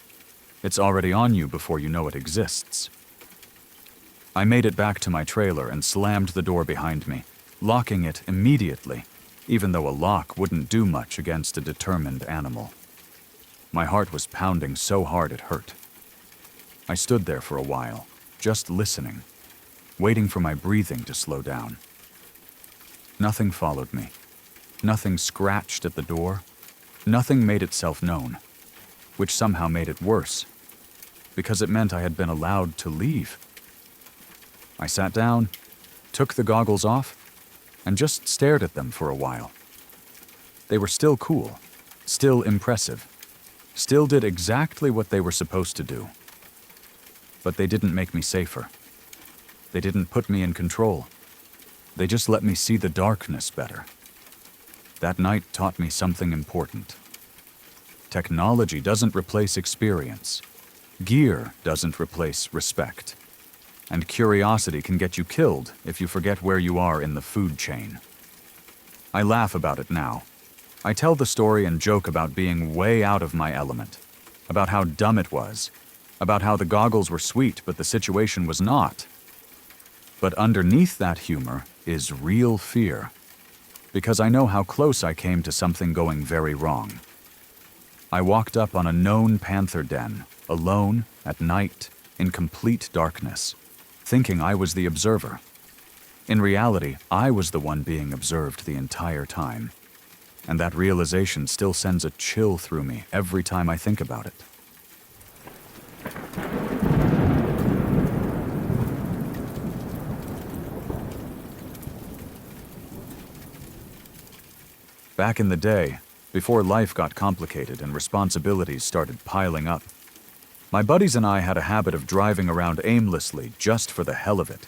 it's already on you before you know it exists. I made it back to my trailer and slammed the door behind me, locking it immediately, even though a lock wouldn't do much against a determined animal. My heart was pounding so hard it hurt. I stood there for a while, just listening, waiting for my breathing to slow down. Nothing followed me. Nothing scratched at the door. Nothing made itself known, which somehow made it worse, because it meant I had been allowed to leave. I sat down, took the goggles off, and just stared at them for a while. They were still cool, still impressive, still did exactly what they were supposed to do. But they didn't make me safer. They didn't put me in control. They just let me see the darkness better. That night taught me something important. Technology doesn't replace experience. Gear doesn't replace respect. And curiosity can get you killed if you forget where you are in the food chain. I laugh about it now. I tell the story and joke about being way out of my element, about how dumb it was, about how the goggles were sweet but the situation was not. But underneath that humor is real fear, because I know how close I came to something going very wrong. I walked up on a known panther den, alone, at night, in complete darkness, thinking I was the observer. In reality, I was the one being observed the entire time, and that realization still sends a chill through me every time I think about it. Back in the day, before life got complicated and responsibilities started piling up, my buddies and I had a habit of driving around aimlessly just for the hell of it.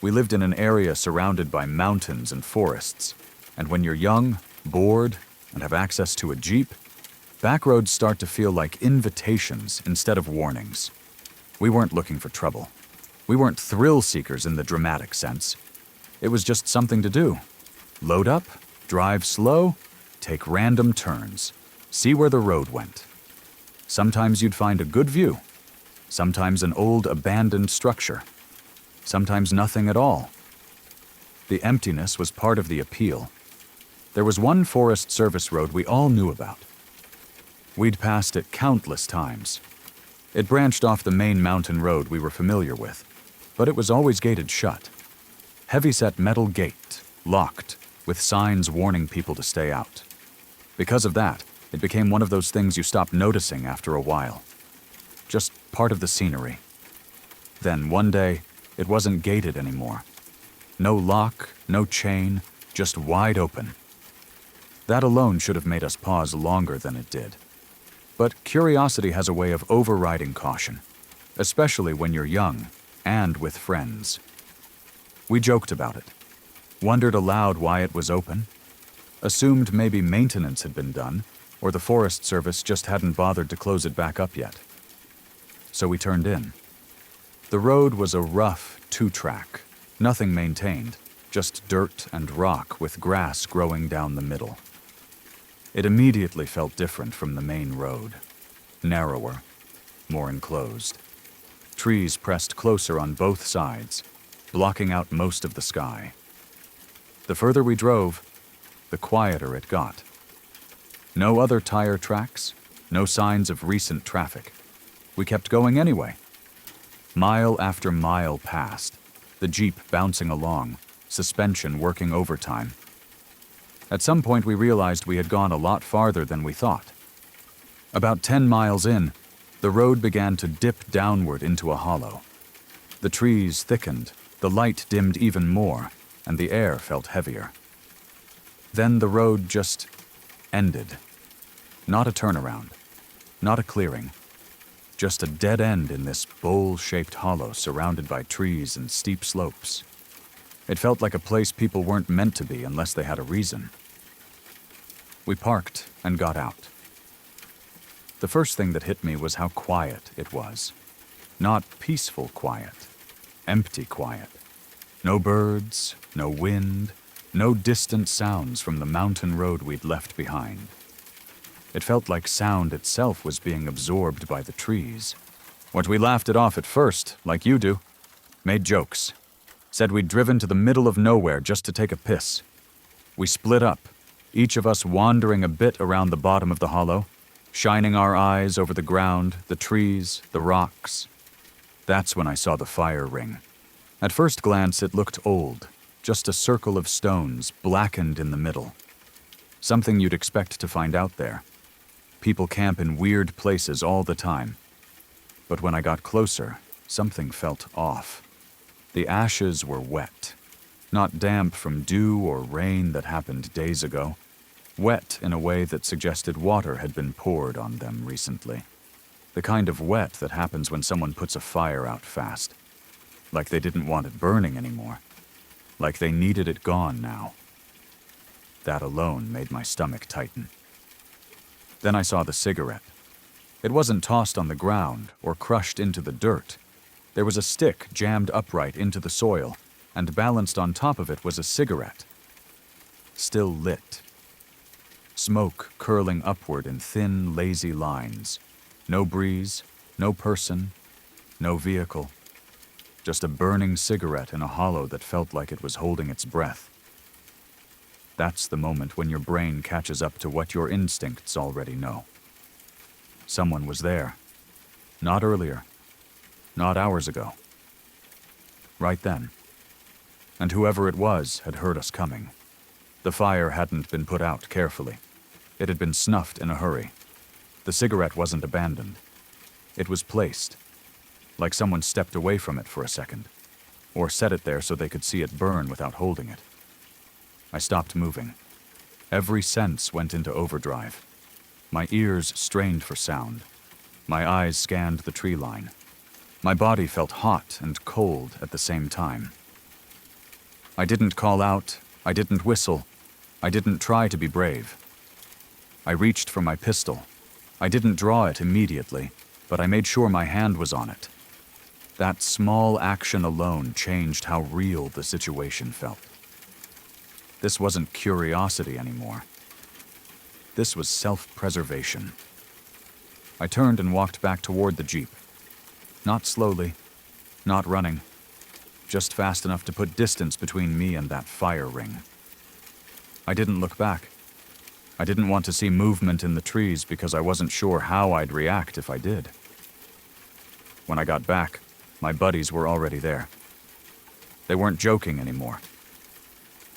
We lived in an area surrounded by mountains and forests, and when you're young, bored, and have access to a Jeep, back roads start to feel like invitations instead of warnings. We weren't looking for trouble. We weren't thrill seekers in the dramatic sense. It was just something to do. Load up, drive slow, take random turns, see where the road went. Sometimes you'd find a good view, sometimes an old abandoned structure, sometimes nothing at all. The emptiness was part of the appeal. There was one Forest Service road we all knew about. We'd passed it countless times. It branched off the main mountain road we were familiar with, but it was always gated shut. Heavy-set metal gate, locked, with signs warning people to stay out. Because of that, it became one of those things you stop noticing after a while. Just part of the scenery. Then one day, it wasn't gated anymore. No lock, no chain, just wide open. That alone should have made us pause longer than it did. But curiosity has a way of overriding caution, especially when you're young and with friends. We joked about it, wondered aloud why it was open, assumed maybe maintenance had been done, or the Forest Service just hadn't bothered to close it back up yet. So we turned in. The road was a rough two-track, nothing maintained, just dirt and rock with grass growing down the middle. It immediately felt different from the main road. Narrower, more enclosed. Trees pressed closer on both sides, blocking out most of the sky. The further we drove, the quieter it got. No other tire tracks, no signs of recent traffic. We kept going anyway. Mile after mile passed, the Jeep bouncing along, suspension working overtime. At some point we realized we had gone a lot farther than we thought. About 10 miles in, the road began to dip downward into a hollow. The trees thickened, the light dimmed even more, and the air felt heavier. Then the road just ended. Not a turnaround, not a clearing, just a dead end in this bowl-shaped hollow surrounded by trees and steep slopes. It felt like a place people weren't meant to be unless they had a reason. We parked and got out. The first thing that hit me was how quiet it was. Not peaceful quiet, empty quiet. No birds, no wind, no distant sounds from the mountain road we'd left behind. It felt like sound itself was being absorbed by the trees. What we laughed it off at first, like you do, made jokes. Said we'd driven to the middle of nowhere just to take a piss. We split up, each of us wandering a bit around the bottom of the hollow, shining our eyes over the ground, the trees, the rocks. That's when I saw the fire ring. At first glance, it looked old, just a circle of stones blackened in the middle. Something you'd expect to find out there. People camp in weird places all the time. But when I got closer, something felt off. The ashes were wet, not damp from dew or rain that happened days ago, wet in a way that suggested water had been poured on them recently. The kind of wet that happens when someone puts a fire out fast. Like they didn't want it burning anymore. Like they needed it gone now. That alone made my stomach tighten. Then I saw the cigarette. It wasn't tossed on the ground or crushed into the dirt. There was a stick jammed upright into the soil, and balanced on top of it was a cigarette. Still lit. Smoke curling upward in thin, lazy lines. No breeze, no person, no vehicle. Just a burning cigarette in a hollow that felt like it was holding its breath. That's the moment when your brain catches up to what your instincts already know. Someone was there. Not earlier. Not hours ago. Right then. And whoever it was had heard us coming. The fire hadn't been put out carefully. It had been snuffed in a hurry. The cigarette wasn't abandoned. It was placed, like someone stepped away from it for a second, or set it there so they could see it burn without holding it. I stopped moving. Every sense went into overdrive. My ears strained for sound. My eyes scanned the tree line. My body felt hot and cold at the same time. I didn't call out. I didn't whistle. I didn't try to be brave. I reached for my pistol. I didn't draw it immediately, but I made sure my hand was on it. That small action alone changed how real the situation felt. This wasn't curiosity anymore. This was self-preservation. I turned and walked back toward the Jeep. Not slowly, not running, just fast enough to put distance between me and that fire ring. I didn't look back. I didn't want to see movement in the trees because I wasn't sure how I'd react if I did. When I got back, my buddies were already there. They weren't joking anymore.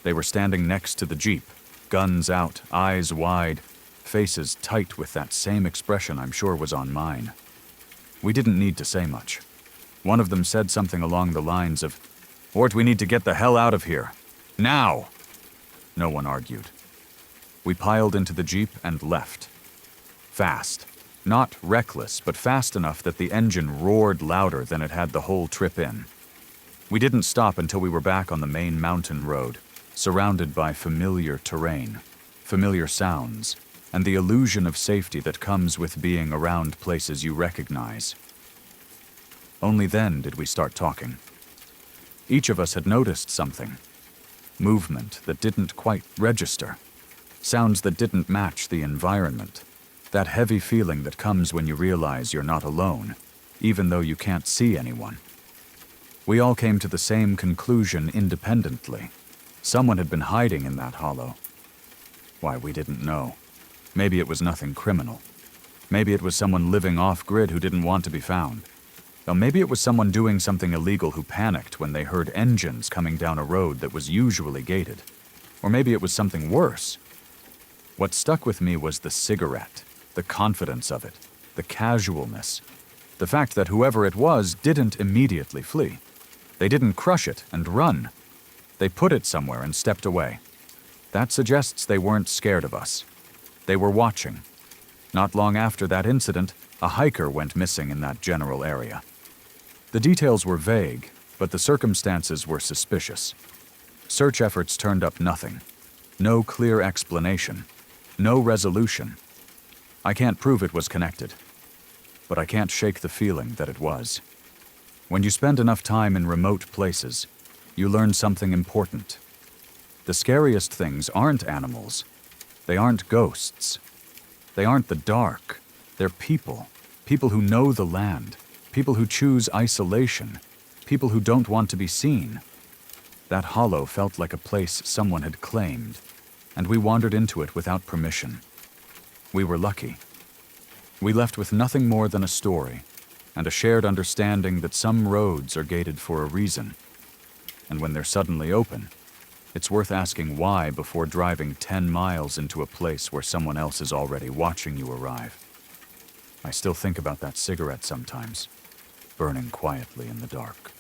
They were standing next to the Jeep, guns out, eyes wide, faces tight with that same expression I'm sure was on mine. We didn't need to say much. One of them said something along the lines of, "Ort, we need to get the hell out of here. Now!" No one argued. We piled into the Jeep and left. Fast. Not reckless, but fast enough that the engine roared louder than it had the whole trip in. We didn't stop until we were back on the main mountain road, surrounded by familiar terrain, familiar sounds, and the illusion of safety that comes with being around places you recognize. Only then did we start talking. Each of us had noticed something. Movement that didn't quite register. Sounds that didn't match the environment. That heavy feeling that comes when you realize you're not alone, even though you can't see anyone. We all came to the same conclusion independently. Someone had been hiding in that hollow. Why, we didn't know. Maybe it was nothing criminal. Maybe it was someone living off-grid who didn't want to be found. Or maybe it was someone doing something illegal who panicked when they heard engines coming down a road that was usually gated. Or maybe it was something worse. What stuck with me was the cigarette, the confidence of it, the casualness, the fact that whoever it was didn't immediately flee. They didn't crush it and run. They put it somewhere and stepped away. That suggests they weren't scared of us. They were watching. Not long after that incident, a hiker went missing in that general area. The details were vague, but the circumstances were suspicious. Search efforts turned up nothing. No clear explanation. No resolution. I can't prove it was connected, but I can't shake the feeling that it was. When you spend enough time in remote places, you learn something important. The scariest things aren't animals. They aren't ghosts. They aren't the dark. They're people. People who know the land. People who choose isolation. People who don't want to be seen. That hollow felt like a place someone had claimed, and we wandered into it without permission. We were lucky. We left with nothing more than a story, and a shared understanding that some roads are gated for a reason. And when they're suddenly open, it's worth asking why before driving 10 miles into a place where someone else is already watching you arrive. I still think about that cigarette sometimes, burning quietly in the dark.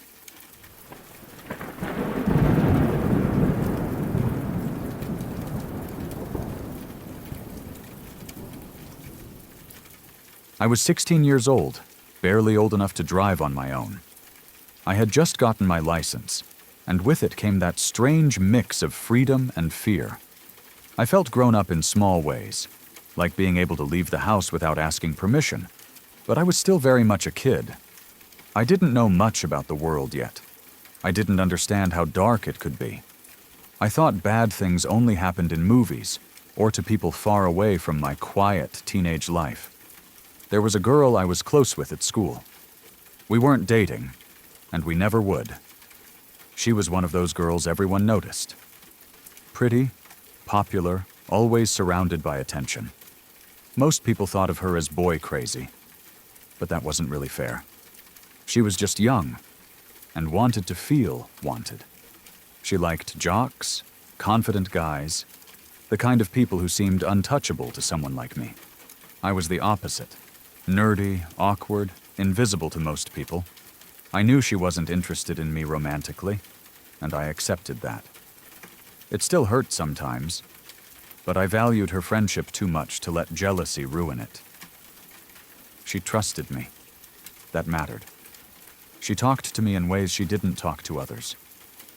I was 16 years old, barely old enough to drive on my own. I had just gotten my license, and with it came that strange mix of freedom and fear. I felt grown up in small ways, like being able to leave the house without asking permission, but I was still very much a kid. I didn't know much about the world yet. I didn't understand how dark it could be. I thought bad things only happened in movies or to people far away from my quiet teenage life. There was a girl I was close with at school. We weren't dating, and we never would. She was one of those girls everyone noticed. Pretty, popular, always surrounded by attention. Most people thought of her as boy crazy, but that wasn't really fair. She was just young and wanted to feel wanted. She liked jocks, confident guys, the kind of people who seemed untouchable to someone like me. I was the opposite. Nerdy, awkward, invisible to most people. I knew she wasn't interested in me romantically, and I accepted that. It still hurt sometimes, but I valued her friendship too much to let jealousy ruin it. She trusted me. That mattered. She talked to me in ways she didn't talk to others.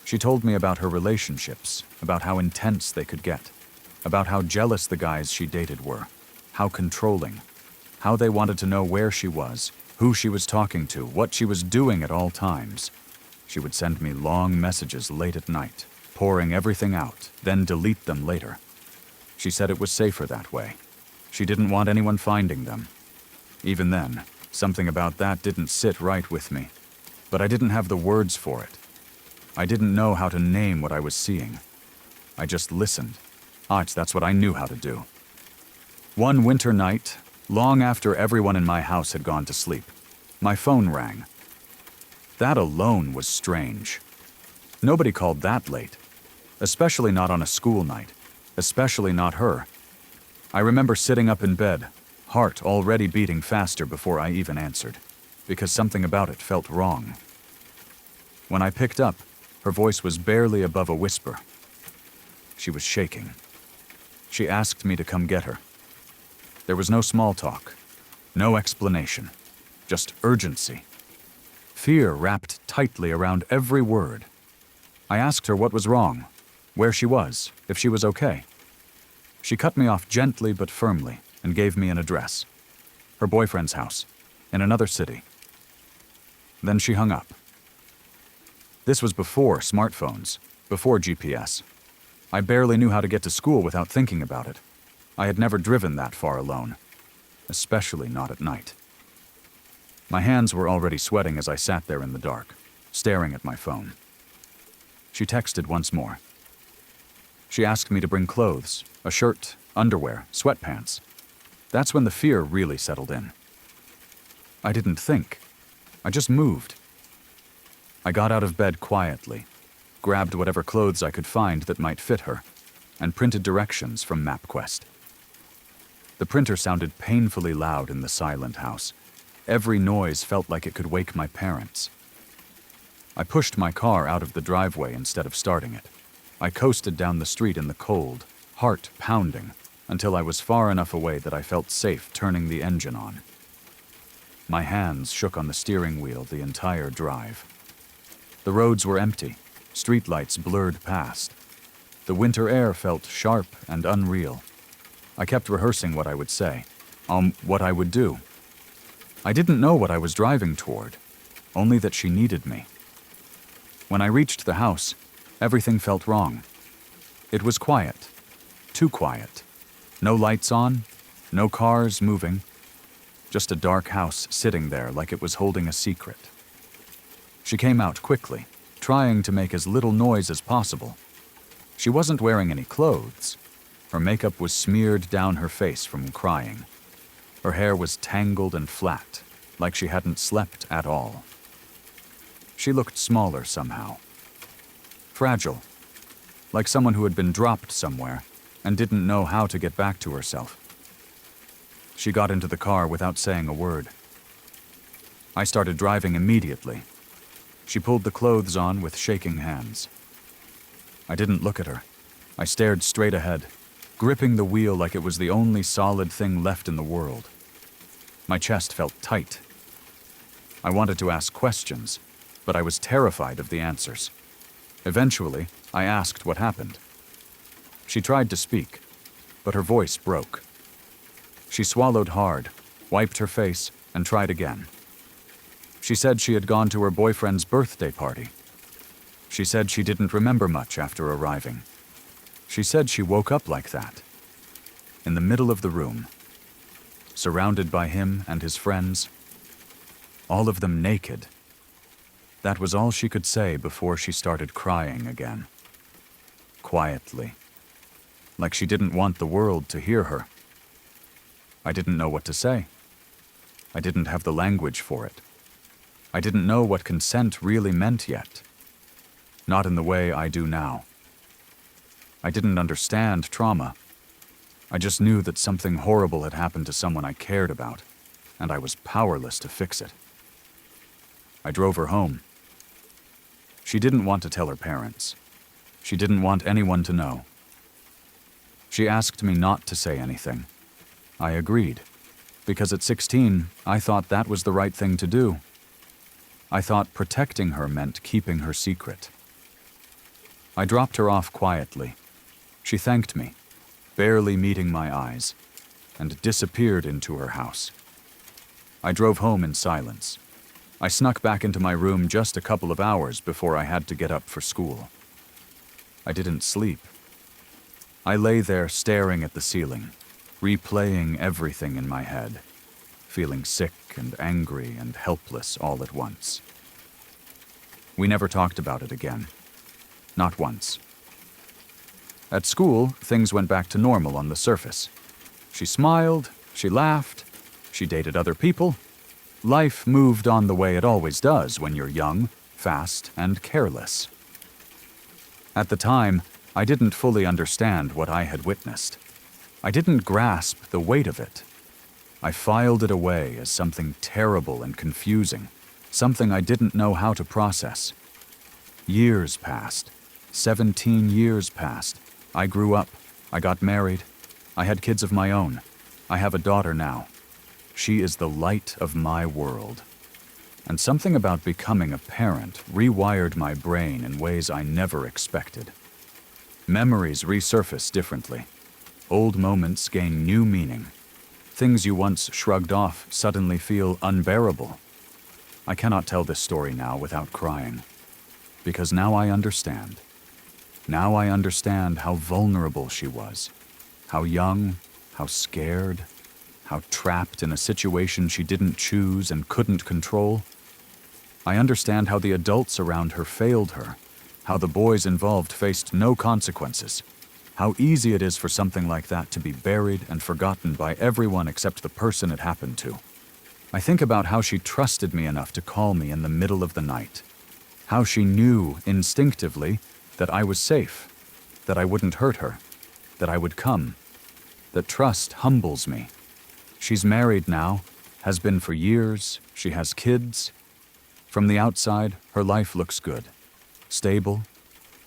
She told me about her relationships, about how intense they could get, about how jealous the guys she dated were, how controlling, how they wanted to know where she was, who she was talking to, what she was doing at all times. She would send me long messages late at night, pouring everything out, then delete them later. She said it was safer that way. She didn't want anyone finding them. Even then, something about that didn't sit right with me, but I didn't have the words for it. I didn't know how to name what I was seeing. I just listened. That's what I knew how to do. One winter night, long after everyone in my house had gone to sleep, my phone rang. That alone was strange. Nobody called that late, especially not on a school night, especially not her. I remember sitting up in bed, heart already beating faster before I even answered, because something about it felt wrong. When I picked up, her voice was barely above a whisper. She was shaking. She asked me to come get her. There was no small talk, no explanation, just urgency. Fear wrapped tightly around every word. I asked her what was wrong, where she was, if she was okay. She cut me off gently but firmly and gave me an address. Her boyfriend's house, in another city. Then she hung up. This was before smartphones, before GPS. I barely knew how to get to school without thinking about it. I had never driven that far alone, especially not at night. My hands were already sweating as I sat there in the dark, staring at my phone. She texted once more. She asked me to bring clothes, a shirt, underwear, sweatpants. That's when the fear really settled in. I didn't think. I just moved. I got out of bed quietly, grabbed whatever clothes I could find that might fit her, and printed directions from MapQuest. The printer sounded painfully loud in the silent house. Every noise felt like it could wake my parents. I pushed my car out of the driveway instead of starting it. I coasted down the street in the cold, heart pounding, until I was far enough away that I felt safe turning the engine on. My hands shook on the steering wheel the entire drive. The roads were empty, streetlights blurred past. The winter air felt sharp and unreal. I kept rehearsing what I would say, what I would do. I didn't know what I was driving toward, only that she needed me. When I reached the house, everything felt wrong. It was quiet, too quiet. No lights on, no cars moving, just a dark house sitting there like it was holding a secret. She came out quickly, trying to make as little noise as possible. She wasn't wearing any clothes. Her makeup was smeared down her face from crying. Her hair was tangled and flat, like she hadn't slept at all. She looked smaller somehow. Fragile, like someone who had been dropped somewhere and didn't know how to get back to herself. She got into the car without saying a word. I started driving immediately. She pulled the clothes on with shaking hands. I didn't look at her. I stared straight ahead, gripping the wheel like it was the only solid thing left in the world. My chest felt tight. I wanted to ask questions, but I was terrified of the answers. Eventually, I asked what happened. She tried to speak, but her voice broke. She swallowed hard, wiped her face, and tried again. She said she had gone to her boyfriend's birthday party. She said she didn't remember much after arriving. She said she woke up like that, in the middle of the room, surrounded by him and his friends, all of them naked. That was all she could say before she started crying again. Quietly, like she didn't want the world to hear her. I didn't know what to say. I didn't have the language for it. I didn't know what consent really meant yet. Not in the way I do now. I didn't understand trauma. I just knew that something horrible had happened to someone I cared about, and I was powerless to fix it. I drove her home. She didn't want to tell her parents. She didn't want anyone to know. She asked me not to say anything. I agreed, because at 16, I thought that was the right thing to do. I thought protecting her meant keeping her secret. I dropped her off quietly. She thanked me, barely meeting my eyes, and disappeared into her house. I drove home in silence. I snuck back into my room just a couple of hours before I had to get up for school. I didn't sleep. I lay there staring at the ceiling, replaying everything in my head, feeling sick and angry and helpless all at once. We never talked about it again. Not once. At school, things went back to normal on the surface. She smiled, she laughed, she dated other people. Life moved on the way it always does when you're young, fast, and careless. At the time, I didn't fully understand what I had witnessed. I didn't grasp the weight of it. I filed it away as something terrible and confusing, something I didn't know how to process. Years passed. 17 years passed. I grew up. I got married. I had kids of my own. I have a daughter now. She is the light of my world. And something about becoming a parent rewired my brain in ways I never expected. Memories resurface differently. Old moments gain new meaning. Things you once shrugged off suddenly feel unbearable. I cannot tell this story now without crying, because now I understand. Now I understand how vulnerable she was, how young, how scared, how trapped in a situation she didn't choose and couldn't control. I understand how the adults around her failed her, how the boys involved faced no consequences, how easy it is for something like that to be buried and forgotten by everyone except the person it happened to. I think about how she trusted me enough to call me in the middle of the night, how she knew instinctively that I was safe, that I wouldn't hurt her, that I would come, that trust humbles me. She's married now, has been for years, she has kids. From the outside, her life looks good, stable,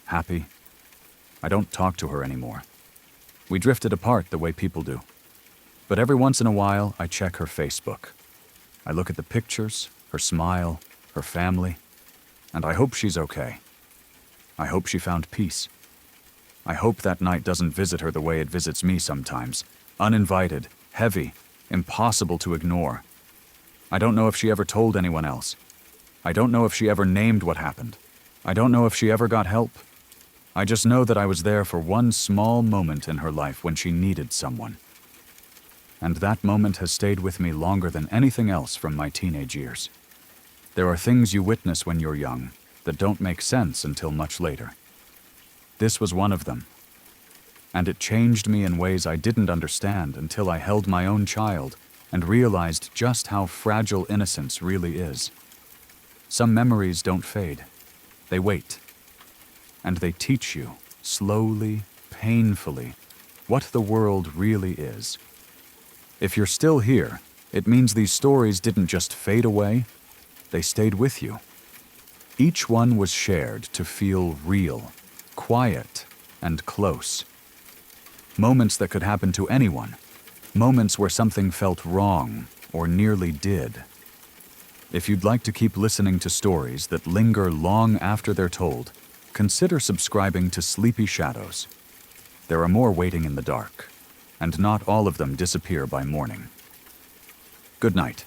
happy. I don't talk to her anymore. We drifted apart the way people do. But every once in a while, I check her Facebook. I look at the pictures, her smile, her family, and I hope she's okay. I hope she found peace. I hope that night doesn't visit her the way it visits me sometimes, uninvited, heavy, impossible to ignore. I don't know if she ever told anyone else. I don't know if she ever named what happened. I don't know if she ever got help. I just know that I was there for one small moment in her life when she needed someone. And that moment has stayed with me longer than anything else from my teenage years. There are things you witness when you're young that don't make sense until much later. This was one of them. And it changed me in ways I didn't understand until I held my own child and realized just how fragile innocence really is. Some memories don't fade. They wait. And they teach you, slowly, painfully, what the world really is. If you're still here, it means these stories didn't just fade away, they stayed with you. Each one was shared to feel real, quiet, and close. Moments that could happen to anyone. Moments where something felt wrong, or nearly did. If you'd like to keep listening to stories that linger long after they're told, consider subscribing to Sleepy Shadows. There are more waiting in the dark. and not all of them disappear by morning. Good night.